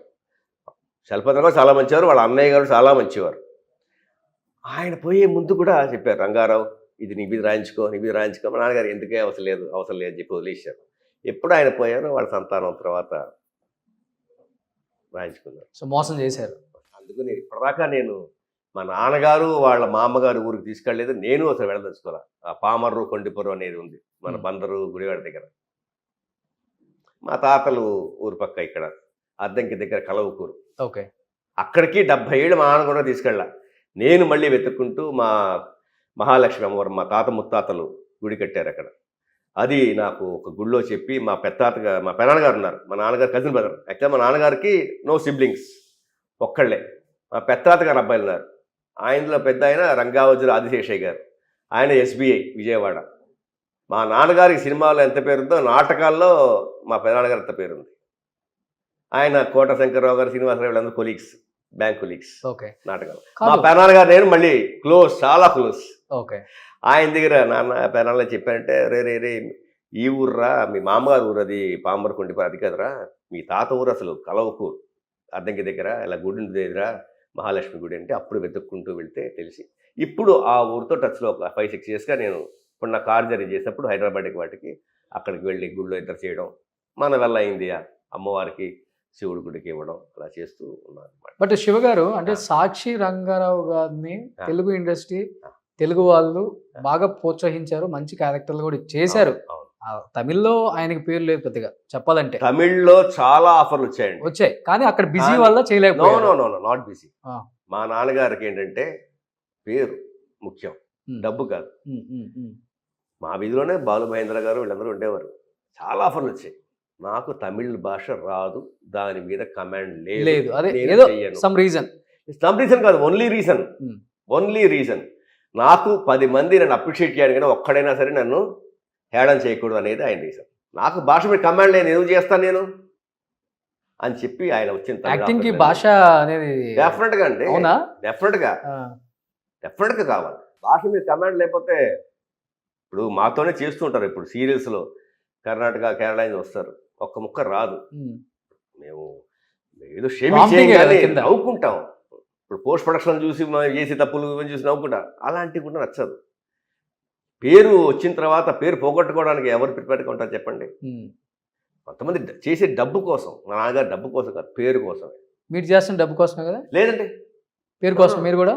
చలపతిరావు గారు చాలా మంచివారు, వాళ్ళ అన్నయ్య గారు చాలా మంచివారు. ఆయన పోయే ముందు కూడా చెప్పారు, రంగారావు ఇది నీ మీద రాయించుకో, నీ మీద రాయించుకో. మా నాన్నగారు ఎందుకే అవసరం లేదు అని చెప్పి వదిలేశారు. ఎప్పుడు ఆయన పోయారో వాళ్ళ సంతానం తర్వాత రాయించుకున్నారు. సో మోసం చేశారు. అందుకని ఇప్పటిదాకా నేను మా నాన్నగారు వాళ్ళ మా అమ్మగారు ఊరికి తీసుకెళ్ళలేదు, నేను అసలు వెళ్ళదలుచుకోరా. ఆ పామర్రు కొండిపురం అనేది ఉంది మన బందరు గుడివాడ దగ్గర. మా తాతలు ఊరు పక్క ఇక్కడ అద్దంకి దగ్గర కలవకూరు. ఓకే. అక్కడికి 70 ఏళ్ళు మా నాన్న కూడా తీసుకెళ్ళా. నేను మళ్ళీ వెతుక్కుంటూ మా మహాలక్ష్మి అమ్మవారు మా తాత ముత్తాతలు గుడి కట్టారు అక్కడ. అది నాకు ఒక గుళ్ళో చెప్పి మా పెనాన్నగారు ఉన్నారు, మా నాన్నగారు కజిన్ బ్రదర్. యాక్చువల్ మా నాన్నగారికి నో సిబ్లింగ్స్, ఒక్కళ్ళే. మా పెత్తాతగారు అబ్బాయిలు ఉన్నారు. ఆయనలో పెద్ద ఆయన రంగావజుల ఆదిశేషయ్య గారు, ఆయన SBI విజయవాడ. మా నాన్నగారికి సినిమాలో ఎంత పేరుందో నాటకాల్లో మా పెదనాన్నగారు అంత పేరుంది. ఆయన కోట శంకర్రావు గారు, శ్రీనివాసరావు వీళ్ళందరూ కొలీగ్స్, బ్యాంక్ కొలీగ్స్ ఓకే నాటకాలు. మా పెదనాన్నగారు నేను మళ్ళీ క్లోజ్, చాలా క్లోజ్. ఓకే. ఆయన దగ్గర పెదనాన్న చెప్పారంటే, రే ఈ ఊర్రా మీ మామగారు ఊరు, అది పామర్ కొండిపోయి అది కదరా, మీ తాత ఊరు అసలు కలవకూరు అద్దంకి దగ్గర, ఇలా గుడి దగ్గర మహాలక్ష్మి గుడి అంటే. అప్పుడు వెతుక్కుంటూ వెళ్తే తెలిసి ఇప్పుడు ఆ ఊరితో టచ్లో ఒక 5-6 yearsగా నేను ఇప్పుడు నా కార్ జర్నీ చేసినప్పుడు హైదరాబాద్కి వాటికి అక్కడికి వెళ్ళి గుడిలో ఇద్దరు చేయడం, మన వల్ల అయింది అమ్మవారికి శివుడి గుడికి ఇవ్వడం, అలా చేస్తూ ఉన్నాను అనమాట. బట్ శివ గారు అంటే సాక్షి రంగారావు గారిని తెలుగు ఇండస్ట్రీ తెలుగు వాళ్ళు బాగా ప్రోత్సహించారు, మంచి క్యారెక్టర్లు కూడా చేశారు. తమిళ్లో ఆయనకి పేరు లేదు పెద్దగా చెప్పాలంటే. తమిళ్లో చాలా ఆఫర్లు వచ్చాయి కానీ అక్కడ బిజీ వల్ల చేయలేకపోయారు. No not busy. మా నాన్నగారికి ఏంటంటే పేరు ముఖ్యం, డబ్బు కాదు. మా వీధిలోనే బాలు మహేంద్ర గారు వీళ్ళందరూ ఉండేవారు. చాలా ఆఫర్లు వచ్చాయి. నాకు తమిళ్ భాష రాదు, దాని మీద కమాండ్ లేదు. అదే ఏదో సమ్ రీజన్ కాదు, ఓన్లీ రీజన్ నాకు 10 మంది నన్ను అప్రిషియేట్ చేయాలి కానీ ఒక్కడైనా సరే నన్ను హేళన చేయకూడదు అనేది ఆయన రీజన్. నాకు భాష మీద కమాండ్ లేదు, ఎందుకు చేస్తాను నేను అని చెప్పి ఆయన వచ్చిన యాక్టింగ్ కి భాష అనేది డెఫినెట్గా అండి, అవునా? డెఫినెట్గా కావాలి. భాష మీద కమాండ్ లేకపోతే ఇప్పుడు మాతోనే చేస్తూ ఉంటారు. ఇప్పుడు సీరియల్స్లో కర్ణాటక కేరళ నుంచి వస్తారు, ఒక్క ముక్క రాదు. మేము ఏదో నవ్వుకుంటాం. ఇప్పుడు పోస్ట్ ప్రొడక్షన్ చూసి చేసి తప్పులు చూసి నవ్వుకుంటా, అలాంటివి కూడా నచ్చదు. పేరు వచ్చిన తర్వాత పేరు పోగొట్టుకోవడానికి ఎవరు ప్రిపేర్గా ఉంటారు చెప్పండి? కొంతమంది చేసే డబ్బు కోసం, మా నాన్నగారు డబ్బు కోసం కాదు, పేరు కోసం. మీరు చేస్తున్న డబ్బు కోసమే కదా? లేదండి, పేరు కోసం. మీరు కూడా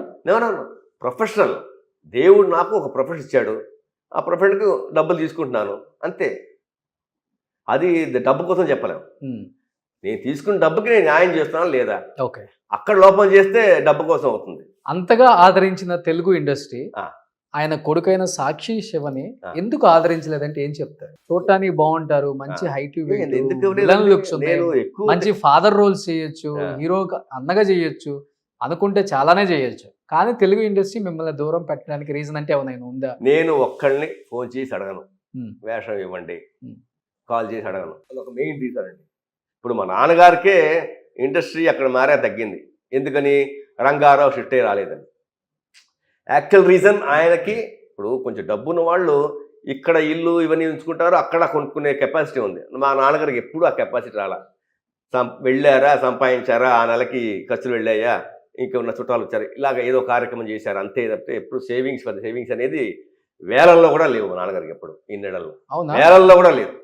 ప్రొఫెషనల్. దేవుడు నాకు ఒక ప్రొఫెషన్ ఇచ్చాడు, ఆ ప్రొఫెషన్కి డబ్బులు తీసుకుంటున్నాను అంతే. అది డబ్బు కోసం చెప్పలేము. నేను తీసుకున్న డబ్బుకి నేను న్యాయం చేస్తున్నాను లేదా, ఓకే, అక్కడ లోపం చేస్తే డబ్బు కోసం అవుతుంది. అంతగా ఆదరించిన తెలుగు ఇండస్ట్రీ ఆయన కొడుకైన సాక్షి శివని ఎందుకు ఆదరించలేదంటే ఏం చెప్తారు? చూడటానికి బాగుంటారు, మంచి హైట్, లుక్స్, మంచి ఫాదర్ రోల్స్ చేయొచ్చు, హీరో అన్నగా చేయొచ్చు, అనుకుంటే చాలానే చేయొచ్చు. కానీ తెలుగు ఇండస్ట్రీ మిమ్మల్ని దూరం పెట్టడానికి రీజన్ అంటే ఏమైనా ఉందా? నేను ఒక్కళ్ళని ఫోన్ చేసి అడగను, వేషం ఇవ్వండి, కాల్ చేసి అడగను. అది ఒక మెయిన్ రీజన్ అండి. ఇప్పుడు మా నాన్నగారికే ఇండస్ట్రీ అక్కడ మారే తగ్గింది. ఎందుకని? రంగారావు షిఫ్టే రాలేదని. యాక్చువల్ రీజన్ ఆయనకి ఇప్పుడు కొంచెం డబ్బున్న వాళ్ళు ఇక్కడ ఇల్లు ఇవన్నీ ఉంచుకుంటారు, అక్కడ కొనుక్కునే కెపాసిటీ ఉంది. మా నాన్నగారికి ఎప్పుడు ఆ కెపాసిటీ రాలా. వెళ్ళారా, సంపాదించారా, ఆ నెలకి ఖర్చులు వెళ్ళాయా, ఇంకా ఉన్న చుట్టాలు వచ్చారు, ఇలాగ ఏదో కార్యక్రమం చేశారు అంతే తప్పితే ఎప్పుడు సేవింగ్స్ అనేది వేలల్లో కూడా లేవు మా నాన్నగారికి. ఎప్పుడు ఇన్నేళ్లలో వేలల్లో కూడా లేదు,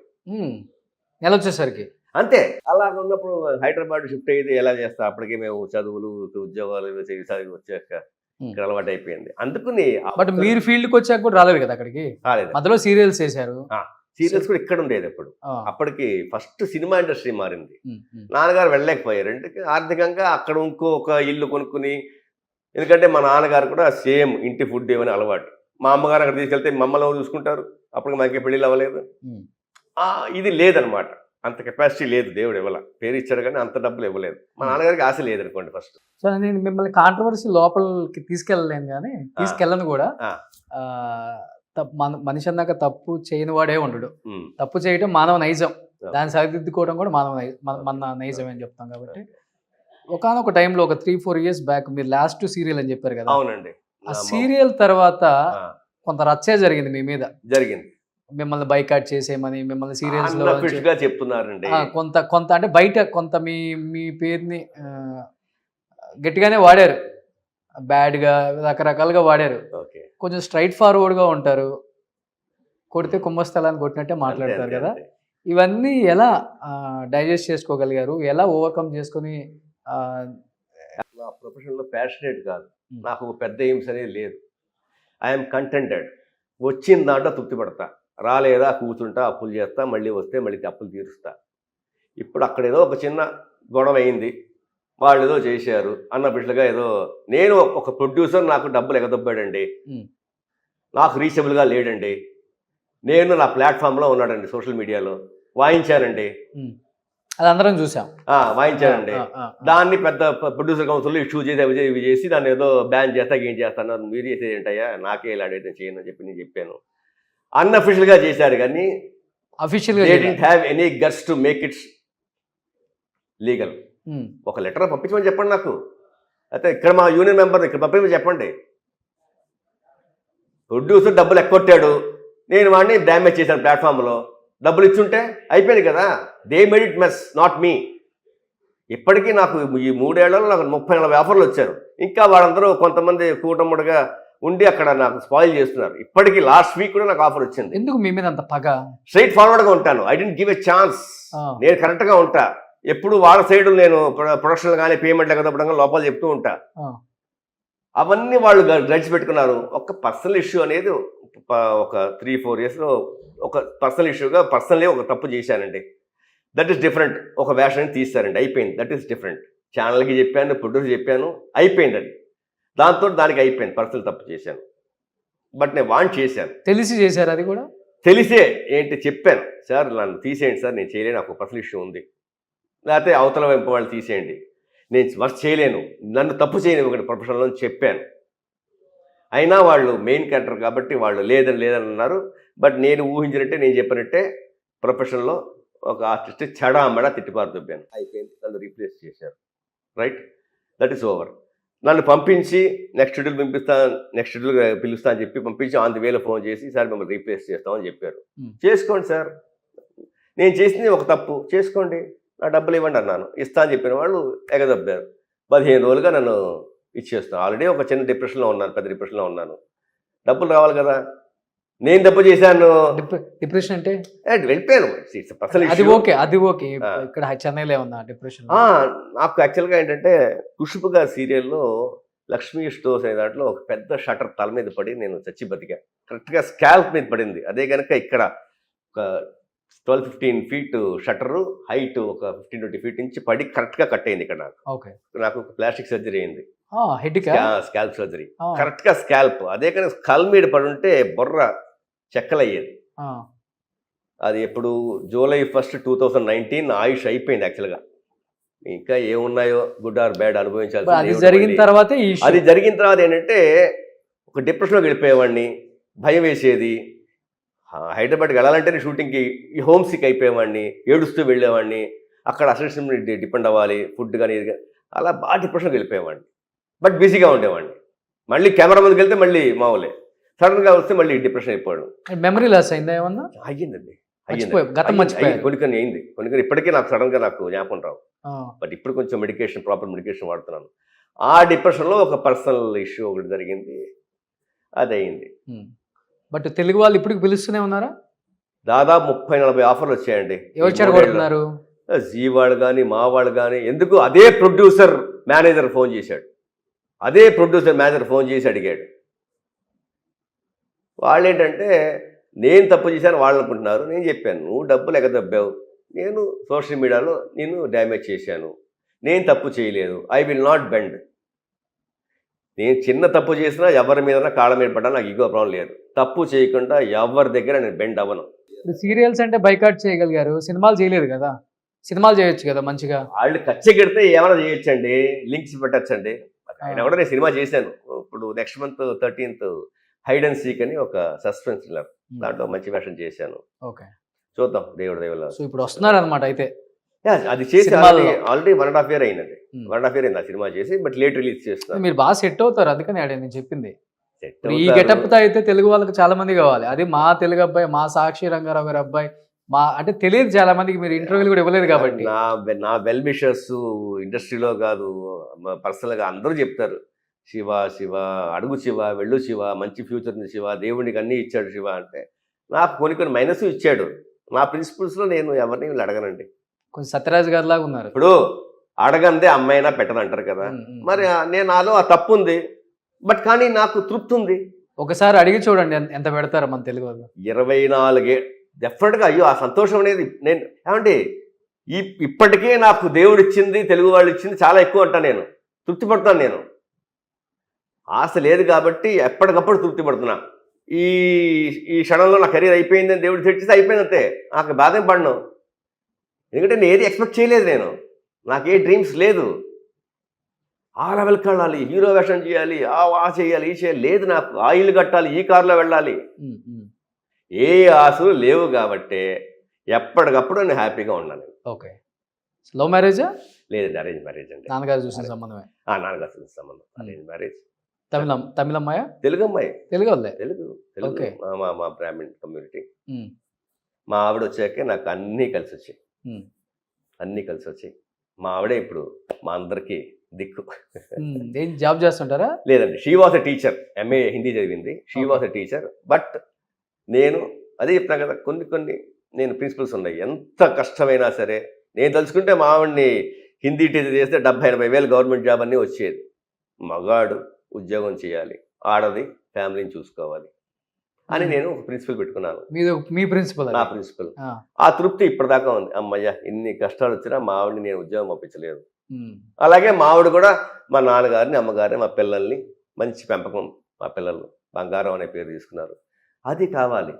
నెల వచ్చేసరికి అంతే. అలాగ ఉన్నప్పుడు హైదరాబాద్ షిఫ్ట్ అయితే ఎలా చేస్తా? అప్పటికే మేము చదువులు ఉద్యోగాలు వచ్చాక ఇక్కడ అలవాటు అయిపోయింది. అందుకని బట్ మీరు ఫీల్డ్కి వచ్చాక కూడా రాలేదు కదా అక్కడికి? రాలేదు. మధ్యలో సీరియల్స్ చేశారు. సీరియల్స్ కూడా ఇక్కడ ఉండేది అప్పుడు. అప్పటికి ఫస్ట్ సినిమా ఇండస్ట్రీ మారింది. నాన్నగారు వెళ్ళలేకపోయారు, అంటే ఆర్థికంగా అక్కడ ఇంకొక ఇల్లు కొనుక్కుని. ఎందుకంటే మా నాన్నగారు కూడా సేమ్ ఇంటి ఫుడ్ ఏమని అలవాటు. మా అమ్మగారు అక్కడ తీసుకెళ్తే మమ్మల్ని చూసుకుంటారు, అప్పటికి మాకే పెళ్ళిళ్ళు అవ్వలేదు. ఇది లేదనమాట, అంత కెపాసిటీ లేదు. దేవుడు ఇవ్వాల, పేరు ఇచ్చాడు కానీ అంత డబ్బులు ఇవ్వలేదు. మా నాన్నగారికి ఆశ లేదనుకోండి ఫస్ట్. సో నేను మిమ్మల్ని కాంట్రవర్సీ లోపలికి తీసుకెళ్ళలేను కానీ తీసుకెళ్ళను కూడా. మనిషి అన్నాక తప్పు చేయని వాడే ఉండడు. తప్పు చేయటం మానవ నైజం, దాన్ని సరిదిద్దుకోవడం కూడా మన నైజం అని చెప్తాం. కాబట్టి ఒకనొక టైంలో ఒక 3-4 years బ్యాక్ మీరు లాస్ట్ సీరియల్ అని చెప్పారు కదా? అవునండి. ఆ సీరియల్ తర్వాత కొంత రచ్చే జరిగింది మీ మీద. జరిగింది. మిమ్మల్ని బైకాట్ చేసేయమని, మిమ్మల్ని సీరియల్స్ లో అన్అఫిషియల్ గా చెప్తున్నారండి. కొంత కొంత అంటే బయట కొంత మీ మీ పేరుని గట్టిగానే వాడారు, బ్యాడ్ గా రకరకాలుగా వాడారు. ఓకే, కొంచెం స్ట్రైట్ ఫార్వర్డ్ గా ఉంటారు, కొడితే కుంభస్థలాన్ని కొట్టినట్టే మాట్లాడతారు అంతే, కదా. అంతే. ఇవన్నీ ఎలా డైజెస్ట్ చేసుకోగలిగారు, ఎలా ఓవర్కమ్ చేసుకొని నా ప్రొఫెషన్ లో ప్యాషనేట్ కాదు, నాకు ఒక పెద్ద ఎయిమ్స్ అనేది లేదు. ఐఎమ్ కంటెంటెడ్. వచ్చిన దాంట్లో తృప్తి పడతా, రాలేదా కూర్చుంటా, అప్పులు చేస్తా, మళ్ళీ వస్తే మళ్ళీ అప్పులు తీరుస్తా. ఇప్పుడు అక్కడ ఏదో ఒక చిన్న గొడవ అయింది, వాళ్ళు ఏదో చేశారు అన్నబిడ్డగా ఏదో, నేను ఒక ప్రొడ్యూసర్, నాకు డబ్బులు ఎగదొబ్బాడండి, నాకు రీచబుల్గా లేడండి, నేను నా ప్లాట్ఫామ్లో ఉన్నాడండి, సోషల్ మీడియాలో వాయించానండి, అది అందరం చూసాం, వాయించానండి. దాన్ని పెద్ద ప్రొడ్యూసర్ కౌన్సిల్లో ఇష్యూ చేసి అవి ఇవి చేసి దాన్ని ఏదో బ్యాన్ చేస్తా, ఏం చేస్తున్నారు, మీరు చేసేది ఏంటయ్యా, నాకే ఇలాడైతే చేయను అని చెప్పి నేను చెప్పాను. అన్అఫిషియల్గా చేశారు కానీ అఫీషియల్గా they didn't have any guts to make its legal. ఒక లెటర్ పంపించమని చెప్పండి నాకు, అయితే ఇక్కడ మా యూనియన్ మెంబర్ ఇక్కడ పంపించమని చెప్పండి. ప్రొడ్యూసర్ డబ్బులు ఎక్కొట్టాడు, నేను వాడిని డ్యామేజ్ చేశాను ప్లాట్ఫామ్లో, డబ్బులు ఇచ్చుంటే అయిపోయింది కదా. They made it mess, not me. ఇప్పటికీ నాకు ఈ 3 ఏళ్లలో నాకు 30-40 ఆఫర్లు వచ్చారు. ఇంకా వాళ్ళందరూ కొంతమంది కూటముడుగా ఉండి అక్కడ నాకు స్పాయిల్ చేస్తున్నారు. ఇప్పటికీ లాస్ట్ వీక్ కూడా నాకు ఆఫర్ వచ్చింది. ఎందుకు మీ మీద అంత పగ? స్ట్రైట్ ఫార్వర్డ్గా ఉంటాను, I didn't give a chance. నేను కరెక్ట్గా ఉంటా, ఎప్పుడు వాళ్ళ సైడ్ నేను ప్రొడక్షన్ కానీ పేమెంట్ ఎగదప్పడం లోపల చెప్తూ ఉంటా. అవన్నీ వాళ్ళు గ్రడ్స్ పెట్టుకున్నారు. ఒక పర్సనల్ ఇష్యూ అనేది ఒక 3-4 ఇయర్స్లో ఒక పర్సనల్ ఇష్యూగా పర్సనలీ ఒక తప్పు చేశానండి. That is different. ఒక వేషాన్ని తీస్తారండి, అయిపోయింది. That is different. ఛానల్కి చెప్పాను, ప్రొడ్యూసర్ చెప్పాను, అయిపోయింది. అది దాంతో దానికి అయిపోయింది. పర్సనల్ తప్పు చేశాను, బట్ నేను వాంట్ చేశాను. తెలిసి చేశారు, అది కూడా తెలిసే ఏంటి చెప్పాను, సార్ నన్ను తీసేయండి సార్, నేను చేయలేను, నాకు పర్సనల్ ఇష్యూ ఉంది, లేకపోతే అవతల వైపు వాళ్ళు తీసేయండి, నేను వర్క్ చేయలేను, నన్ను తప్పు చేయను ఒకటి ప్రొఫెషనల్లో చెప్పాను. అయినా వాళ్ళు మెయిన్ క్యారెక్టర్ కాబట్టి వాళ్ళు లేదని అన్నారు. బట్ నేను ఊహించినట్టే, నేను చెప్పినట్టే ప్రొఫెషన్లో ఒక ఆర్టిస్ట్ చెడామడా తిట్టిపారు దుబ్బాను, అయిపోయింది. నన్ను రీప్లేస్ చేశారు. Right, that is over. నన్ను పంపించి నెక్స్ట్ షెడ్యూల్ పిలుస్తా అని చెప్పి పంపించి ఆన్ ది వేలో ఫోన్ చేసి, సార్ మిమ్మల్ని రీప్లేస్ చేస్తామని చెప్పారు. చేసుకోండి సార్, నేను చేసింది ఒక తప్పు, చేసుకోండి, నా డబ్బులు ఇవ్వండి అన్నాను. ఇస్తా అని చెప్పిన వాళ్ళు ఎగదబ్బారు. 15 రోజులుగా నన్ను ఇచ్చేస్తాను. ఆల్రెడీ ఒక చిన్న డిప్రెషన్లో ఉన్నాను, పెద్ద డిప్రెషన్లో ఉన్నాను. డబ్బులు రావాలి కదా, నేను తప్పు చేశాను. డిప్రెషన్ అంటే వెళ్ళిపోయాను. అది ఓకే, అది ఓకే. ఇక్కడ చెన్నైలో ఉందా డిప్రెషన్? నాకు యాక్చువల్గా ఏంటంటే ఖుష్బు గారి సీరియల్లో లక్ష్మీ స్టోర్స్ అనే దాంట్లో ఒక పెద్ద షటర్ తల మీద పడి నేను చచ్చి బతికా. కరెక్ట్గా స్కాల్ప్ మీద పడింది. అదే కనుక ఇక్కడ ఒక 12-15 ఫీట్ షటరు, హైట్ ఒక 15-20 ఫీట్ నుంచి పడి కరెక్ట్గా కట్ అయింది ఇక్కడ. నాకు ప్లాస్టిక్ సర్జరీ అయింది, స్కాల్ప్ సర్జరీ, కరెక్ట్గా స్కాల్ప్. అదే కానీ స్కల్ మీద పడి ఉంటే బొర్ర చెక్కలయ్యేది. అది ఎప్పుడు July 1, 2019 ఆయుష్ అయిపోయింది యాక్చువల్గా. ఇంకా ఏమున్నాయో గుడ్ ఆర్ బ్యాడ్ అనుభవించాలి. అది జరిగిన తర్వాత ఏంటంటే ఒక డిప్రెషన్లోకి వెళ్ళిపోయేవాడిని, భయం వేసేది. హైదరాబాద్కి వెళ్ళాలంటేనే షూటింగ్కి ఈ హోమ్ సిక్ అయిపోయేవాడిని, ఏడుస్తూ వెళ్ళేవాడిని. అక్కడ అసిస్టెంట్ డిపెండ్ అవ్వాలి, ఫుడ్ కానీ ఇది కానీ, అలా బాగా డిప్రెషన్కి వెళ్ళిపోయేవాడిని. బట్ బిజీగా ఉండేవాడిని. మళ్ళీ కెమెరా ముందుకు వెళ్తే మళ్ళీ మామూలే, సడన్గా వస్తే మళ్ళీ డిప్రెషన్ అయిపోయాడు. మెమరీ లాస్ అయిందా ఏమన్నా? అయ్యిందండి, కొన్ని అయింది. ఇప్పటికీ నాకు సడన్గా నాకు జ్ఞాపకం రావు. బట్ ఇప్పుడు కొంచెం ప్రాపర్ మెడికేషన్ వాడుతున్నాను. ఆ డిప్రెషన్లో ఒక పర్సనల్ ఇష్యూ ఒకటి జరిగింది, అది అయింది. బట్ తెలుగు వాళ్ళు ఇప్పుడు పిలుస్తూనే ఉన్నారా? దాదాపు 30-40 ఆఫర్లు వచ్చాయండి. ఎవరు చెడగొడుతున్నారు? జీ వాళ్ళు కానీ మా వాళ్ళు కానీ. ఎందుకు అదే ప్రొడ్యూసర్ మేనేజర్ ఫోన్ చేశాడు, అడిగాడు. వాళ్ళు ఏంటంటే నేను తప్పు చేశాను వాళ్ళు అనుకుంటున్నారు. నేను చెప్పాను, నువ్వు డబ్బులు ఎగదబ్బావు, నేను సోషల్ మీడియాలో నేను డ్యామేజ్ చేశాను, నేను తప్పు చేయలేదు, ఐ విల్ నాట్ బెండ్. నేను చిన్న తప్పు చేసినా ఎవరి మీద కాళ్ళ మీద పడ్డా నాకు ఈగో ప్రాబ్లం లేదు. తప్పు చేయకుండా ఎవరి దగ్గర నేను బెండ్ అవ్వను. సీరియల్స్ అంటే బైకాట్ చేయగలిగారు, సినిమాలు చేయలేదు కదా? సినిమాలు చేయొచ్చు కదా మంచిగా. వాళ్ళు కచ్చెకెడితే ఏమైనా చేయొచ్చండి, లింక్స్ పెట్టచ్చండి. అయినా కూడా నేను సినిమా చేశాను. ఇప్పుడు next month 13th hide and seek అని ఒక సస్పెన్స్ థ్రిల్లర్, దాంట్లో మంచి వేషం చేశాను. ఓకే, చూద్దాం దేవుడి దయవల్ల. సో ఇప్పుడు వస్తున్నారు అనమాట. అయితే అది చేసి ఆల్రెడీ 1.5 year అయిందండి. 1.5 year అయింది ఆ సినిమా చేసి, బట్ లేట్ రిలీజ్ చేస్తున్నారు. మీరు బాగా సెట్ అవుతారు, అందుకని నేను చెప్పింది. ఇప్పుడు ఈ గెటప్ తో అయితే తెలుగు వాళ్ళకి చాలా మంది కావాలి. అది మా తెలుగు అబ్బాయి, మా సాక్షి రంగారావు గారి అబ్బాయి, మా అంటే తెలియదు చాలా మందికి, మీరు ఇంటర్వ్యూలు కూడా ఇవ్వలేదు కాబట్టి. నా వెల్ విషర్స్ ఇండస్ట్రీలో కాదు, పర్సనల్ గా అందరూ చెప్తారు, శివ శివ అడుగు శివ, వెళ్ళు శివ, మంచి ఫ్యూచర్ ఉంది శివ, దేవుడికి అన్నీ ఇచ్చాడు శివ అంటే. నాకు కొన్ని మైనస్ ఇచ్చాడు. నా ప్రిన్సిపల్స్ లో నేను ఎవరిని వీళ్ళు అడగనండి. కొంచెం సత్యరాజ్ గారి లాగా ఉన్నారు. ఇప్పుడు అడగందే అమ్మాయినా పెట్టను అంటారు కదా, మరి నేను నాలో ఆ తప్పు ఉంది, బట్ కానీ నాకు తృప్తి ఉంది. ఒకసారి అడిగి చూడండి ఎంత పెడతారు మన తెలుగు వాళ్ళు. 24 డెఫినెట్గా. అయ్యో ఆ సంతోషం అనేది నేను ఏమంటే ఇప్పటికే నాకు దేవుడు ఇచ్చింది, తెలుగు వాళ్ళు ఇచ్చింది చాలా ఎక్కువ అంటా. నేను తృప్తి పడతాను. నేను ఆశ లేదు కాబట్టి ఎప్పటికప్పుడు తృప్తి పడుతున్నా. ఈ ఈ క్షణంలో నా కెరీర్ అయిపోయిందని దేవుడు తెచ్చిస్తే అయిపోయింది అంతే. నాకు బాధ ఏం పడను, ఎందుకంటే నేను ఏది ఎక్స్పెక్ట్ చేయలేదు. నాకు ఏ డ్రీమ్స్ లేదు. ఆ లెవెల్కి వెళ్ళాలి, హీరో వేషం చేయాలి, ఆ చేయాలి, ఈ చేయాలి లేదు. నాకు ఆ ఇల్లు కట్టాలి, ఈ కారులో వెళ్ళాలి, ఏ ఆశలు లేవు కాబట్టి ఎప్పటికప్పుడు నేను హ్యాపీగా ఉన్నాను. ఓకే. లవ్ మ్యారేజా? లేదండి, అరేంజ్ మ్యారేజ్ అండి. నాన్నగారు చూసిన సంబంధమే. నాన్నగారు చూసిన సంబంధం, అరేంజ్ మ్యారేజ్. తమిళ అమ్మాయా? తెలుగు అమ్మాయి. తెలుగు వాళ్ళే? తెలుగు. ఓకే. మా బ్రాహ్మణ్ కమ్యూనిటీ. మా ఆవిడ వచ్చాకే నాకు అన్నీ కలిసి వచ్చాయి. మా ఆవిడే ఇప్పుడు మా అందరికీ దిక్కు. ఏం జాబ్ చేస్తుంటారా? లేదండి, she was a teacher. MA Hindi చదివింది. She was a teacher. But నేను అదే చెప్తాను కదా, కొన్ని నేను ప్రిన్సిపల్స్ ఉన్నాయి. ఎంత కష్టమైనా సరే నేను తలుచుకుంటే మా ఆవిడ్ని హిందీ టీచర్ చేస్తే 70-80 వేలు గవర్నమెంట్ జాబ్ అన్నీ వచ్చేది. మగాడు ఉద్యోగం చేయాలి, ఆడది ఫ్యామిలీని చూసుకోవాలి అని నేను ప్రిన్సిపల్ పెట్టుకున్నాను. మీ ప్రిన్సిపల్? నా ప్రిన్సిపల్. ఆ తృప్తి ఇప్పటిదాకా ఉంది. అమ్మయ్య, ఇన్ని కష్టాలు వచ్చినా మా ఆవిడని నేను ఉద్యోగం పంపించలేదు. అలాగే మా ఆవిడ కూడా మా నాన్నగారిని, అమ్మగారిని, మా పిల్లల్ని మంచి పెంపకం, మా పిల్లలు బంగారం అనే పేరు తీసుకున్నారు. అది కావాలి,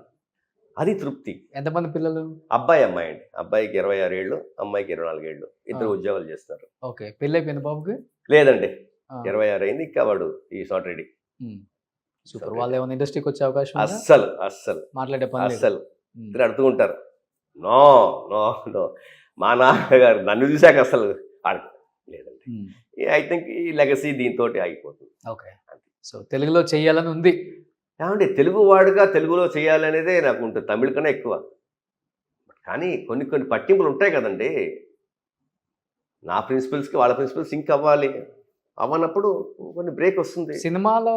అది తృప్తి. ఎంతమంది పిల్లలు? అబ్బాయి అమ్మాయి అండి. అబ్బాయికి 26 ఏళ్ళు, అమ్మాయికి 24 ఏళ్ళు. ఇద్దరు ఉద్యోగాలు చేస్తున్నారు. ఓకే. పెళ్ళి అయిపోయింది బాబుకి? లేదండి, 26 అయింది. ఇంకా వాడు ఈస్ నాట్ రెడీ. సూపర్. వాళ్ళు ఏమైనా ఇండస్ట్రీకి వచ్చే అవకాశం? అస్సలు మాట్లాడే పని అస్సలు. ఇద్దరు అడుగుతూ ఉంటారు, నో నో నో. మా నాన్నగారు నన్ను చూశాక అసలు లేదండి. ఐ థింక్ ఈ లెగసీ దీంతో ఆగిపోతుంది. ఓకే. సో తెలుగులో చెయ్యాలని ఉంది. ఏమంటే తెలుగు వాడుగా తెలుగులో చేయాలనేదే నాకు ఉంటుంది, తమిళ కన్నా ఎక్కువ. కానీ కొన్ని పట్టింపులు ఉంటాయి కదండి. నా ప్రిన్సిపల్స్కి వాళ్ళ ప్రిన్సిపల్స్ సింక్ అవ్వాలి. అవ్వనప్పుడు కొన్ని బ్రేక్ వస్తుంది. సినిమాలో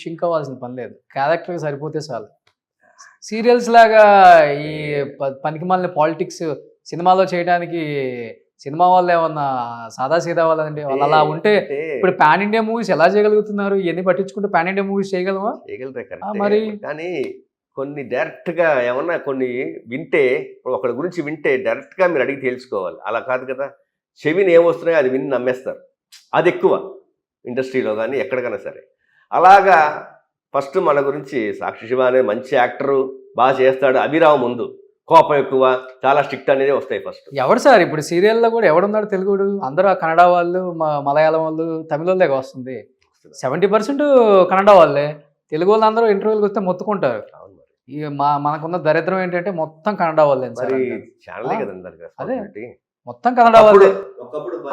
సింక్ అవ్వాల్సిన పని లేదు, క్యారెక్టర్ సరిపోతే చాలు. సీరియల్స్ లాగా ఈ పనికిమాలిన పాలిటిక్స్ సినిమాలో చేయడానికి సినిమా వాళ్ళు ఏమన్నా సాదా సీదా వాళ్ళండి. వాళ్ళు అలా ఉంటే ఇప్పుడు పాన్ ఇండియా మూవీస్ ఎలా చేయగలుగుతున్నారు? ఇవన్నీ పట్టించుకుంటే పాన్ ఇండియా మూవీస్ చేయగలమా? మరి కానీ కొన్ని డైరెక్ట్గా ఏమన్నా కొన్ని వింటే, ఇప్పుడు ఒకరి గురించి వింటే డైరెక్ట్గా మీరు అడిగి తెలుసుకోవాలి. అలా కాదు కదా, చెవిని ఏమొస్తున్నాయో అది విని నమ్మేస్తారు. అది ఎక్కువ ఇండస్ట్రీలో కానీ ఎక్కడికైనా సరే. అలాగా ఫస్ట్ మన గురించి సాక్షి శివ అనే మంచి యాక్టరు, బాగా చేస్తాడు, అభిరావు ముందు కోపం ఎక్కువ, చాలా స్ట్రిక్ట్ అనేది వస్తాయి ఫస్ట్. ఎవడు సార్ ఇప్పుడు సీరియల్లో కూడా ఎవడున్నాడు తెలుగుడు? అందరూ కన్నడ వాళ్ళు, మలయాళం వాళ్ళు, తమిళ వాళ్ళే వస్తుంది. 70% కన్నడ వాళ్ళే. తెలుగు వాళ్ళు అందరూ ఇంటర్వ్యూలకు వస్తే మొత్తుకుంటారు. మనకున్న దరిద్రం ఏంటంటే మొత్తం కన్నడ వాళ్ళే. అదే మొత్తం కన్నడ వాళ్ళే.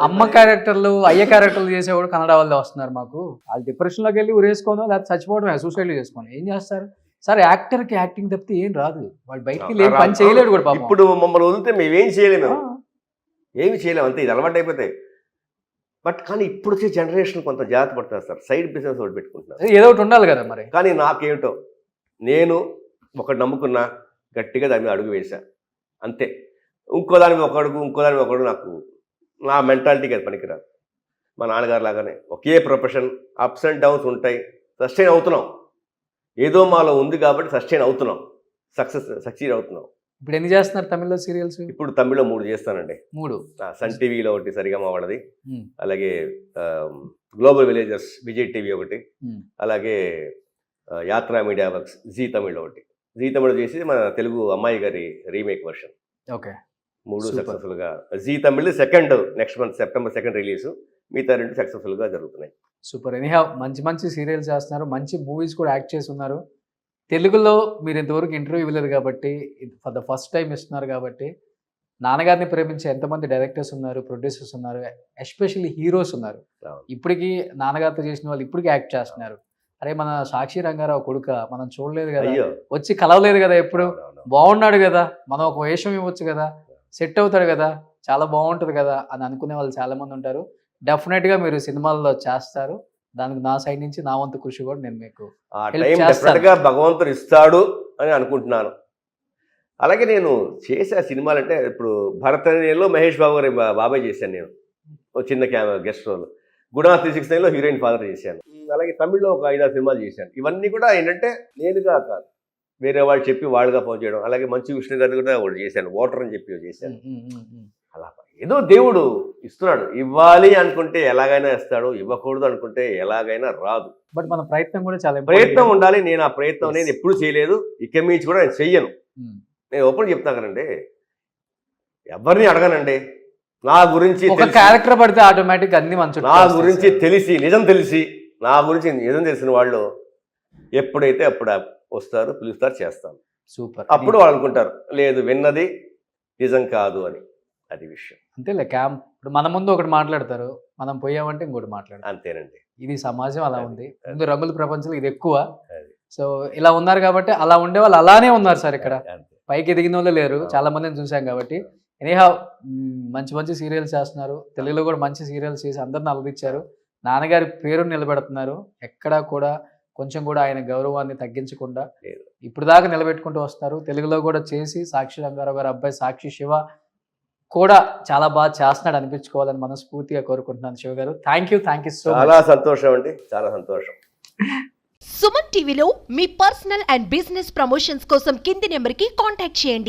అమ్మ క్యారెక్టర్లు, అయ్య క్యారెక్టర్లు చేసేవాడు కన్నడ వాళ్ళే వస్తున్నారు. మాకు వాళ్ళు డిప్రెషన్లోకి వెళ్ళి ఉరేసుకోను, లేకపోతే చచ్చిపోవడమే, సూసైడ్ చేసుకోను. ఏం చేస్తారు సార్? యాక్టర్కి యాక్టింగ్ తప్పితే ఏం రాదు. వాడు బయటికి లేని పని చేయలేడు కూడా. ఇప్పుడు మమ్మల్ని వదిలితే మేమేం చేయలేము, ఏమి చేయలేము, అంతే. ఇది అలవాటు అయిపోతాయి. బట్ కానీ ఇప్పుడు వచ్చే జనరేషన్ కొంత జాగ్రత్త పడుతున్నారు సార్. సైడ్ బిజినెస్ ఒకటి పెట్టుకుంటున్నారు, ఏదో ఒకటి ఉండాలి కదా మరి. కానీ నాకేమిటో, నేను ఒకటి నమ్ముకున్నా, గట్టిగా దాని మీద అడుగు వేసా అంతే. ఇంకో దాని మీద ఒక అడుగు, ఇంకో దాని మీద ఒక అడుగు. నాకు నా మెంటాలిటీకి అది పనికిరాదు. మా నాన్నగారు లాగానే ఒకే ప్రొఫెషన్, అప్స్ అండ్ డౌన్స్ ఉంటాయి. సస్టైన్ అవుతున్నాం, ఏదో మాలో ఉంది కాబట్టి సస్టైన్ అవుతున్నాం, సక్సీడ్ అవుతున్నాం. ఇప్పుడు ఎన్ని చేస్తున్నారు తమిళ్లో సీరియల్స్? ఇప్పుడు తమిళ్లో 3 చేస్తానండి. 3 సన్ టీవీలో ఒకటి, సరిగమ వాళ్ళది, అలాగే గ్లోబల్ విలేజర్స్ విజయ్ టీవీ ఒకటి, అలాగే యాత్రా మీడియా వర్క్స్ జీ తమిళ్ ఒకటి. జీ తమిళ్ చేసి మన తెలుగు అమ్మాయి గారి రీమేక్ వర్షన్. ఓకే. 3 సక్సెస్ఫుల్గా. Zee Tamil second next month September 2 release. మిగతా 2 సక్సెస్ఫుల్గా జరుగుతున్నాయి. సూపర్. ఎనీహౌ మంచి సీరియల్స్ చేస్తున్నారు, మంచి మూవీస్ కూడా యాక్ట్ చేసి ఉన్నారు. తెలుగులో మీరు ఇంతవరకు ఇంటర్వ్యూ ఇవ్వలేదు కాబట్టి, ఫర్ ద ఫస్ట్ టైం ఇస్తున్నారు కాబట్టి, నాన్నగారిని ప్రేమించే ఎంతమంది డైరెక్టర్స్ ఉన్నారు, ప్రొడ్యూసర్స్ ఉన్నారు, ఎస్పెషల్లీ హీరోస్ ఉన్నారు. ఇప్పటికీ నాన్నగారితో చేసిన వాళ్ళు ఇప్పటికీ యాక్ట్ చేస్తున్నారు. అరే మన సాక్షి రంగారావు కొడుక మనం చూడలేదు కదా, అయ్యో వచ్చి కలవలేదు కదా, ఎప్పుడు అవునవును. బాగున్నాడు కదా, మనం ఒక వేషం ఇవ్వచ్చు కదా, సెట్ అవుతాడు కదా, చాలా బాగుంటుంది కదా అని అనుకునే వాళ్ళు చాలా మంది ఉంటారు. డెఫినెట్గా మీరు సినిమాల్లో చేస్తారు. దానికి నా సైడ్ నుంచి నా వంతు కృషి కూడా నేను మీకు ఆ help టైం చేస్తాను. డెఫినెట్గా భగవంతుడు ఇస్తాడు అని అనుకుంటున్నాను. అలాగే నేను చేసే సినిమాలు అంటే ఇప్పుడు భరతనేలో మహేష్ బాబు గారి బాబాయ్ చేశాను నేను, ఒక చిన్న గెస్ట్ రోల్. గుణా 369లో హీరోయిన్ ఫాదర్ చేశాను. అలాగే తమిళ్లో ఒక 5-6 సినిమాలు చేశాను. ఇవన్నీ కూడా ఏంటంటే నేనుగా కాదు, వేరే వాళ్ళు చెప్పి వాళ్ళుగా ఫోన్ చేయడం. అలాగే మంచు విష్ణు గారిని కూడా ఒకటి చేశాను, వాటర్ అని చెప్పి చేశాను. అలా ఏదో దేవుడు ఇస్తున్నాడు, ఇవ్వాలి అనుకుంటే ఎలాగైనా ఇస్తాడు, ఇవ్వకూడదు అనుకుంటే ఎలాగైనా రాదు. బట్ మన ప్రయత్నం కూడా చాలా ప్రయత్నం ఉండాలి. నేను ఆ ప్రయత్నం నేను ఎప్పుడు చేయలేదు, ఇక మించి కూడా నేను చెయ్యను. నేను ఓపెన్ చెప్తా కదండి, ఎవరిని అడగనండి. నా గురించి ఒక తెలిసి, క్యారెక్టర్ పడితే ఆటోమేటిక్ అన్ని మంచి నా గురించి తెలిసి నిజం తెలిసిన వాళ్ళు ఎప్పుడైతే అప్పుడు వస్తారు, పిలుస్తారు, చేస్తాను. సూపర్. అప్పుడు వాళ్ళు అనుకుంటారు లేదు విన్నది నిజం కాదు అని. అది విషయం. అంతేలే, క్యాంప్ ఇప్పుడు మన ముందు ఒకటి మాట్లాడతారు, మనం పోయామంటే ఇంకోటి మాట్లాడతారు. అంతేనండి. ఇది సమాజం అలా ఉంది. ముందు రంగుల ప్రపంచంలో ఇది ఎక్కువ. అది. సో ఇలా ఉన్నారు కాబట్టి, అలా ఉండే వాళ్ళు అలానే ఉన్నారు సార్. ఇక్కడ అంతే. పైకి ఎదిగిన వాళ్ళు లేరు, చాలా మందిని చూసాం కాబట్టి. ఎనీహౌ మంచి మంచి సీరియల్స్ చేస్తున్నారు, తెలుగులో కూడా మంచి సీరియల్స్ చేసి అందరిని అలరించారు. నాన్నగారి పేరు నిలబెడుతున్నారు. ఎక్కడా కూడా కొంచెం కూడా ఆయన గౌరవాన్ని తగ్గించకుండా లేదు. ఇప్పుడు దాకా నిలబెట్టుకుంటూ వస్తున్నారు. తెలుగులో కూడా చేసి సాక్షి రంగారావు గారి అబ్బాయి సాక్షి శివ కూడా చాలా బాగా చేస్తున్నాడు అనిపించుకోవాలని మనస్ఫూర్తిగా కోరుకుంటున్నాను. శివ గారు, థ్యాంక్ యూ సో మచ్. చాలా సంతోషం అండి, చాలా సంతోషం. సుమన్ టీవీలో మీ పర్సనల్ అండ్ బిజినెస్ ప్రమోషన్స్ కోసం కింది నెంబర్కి కాంటాక్ట్ చేయండి.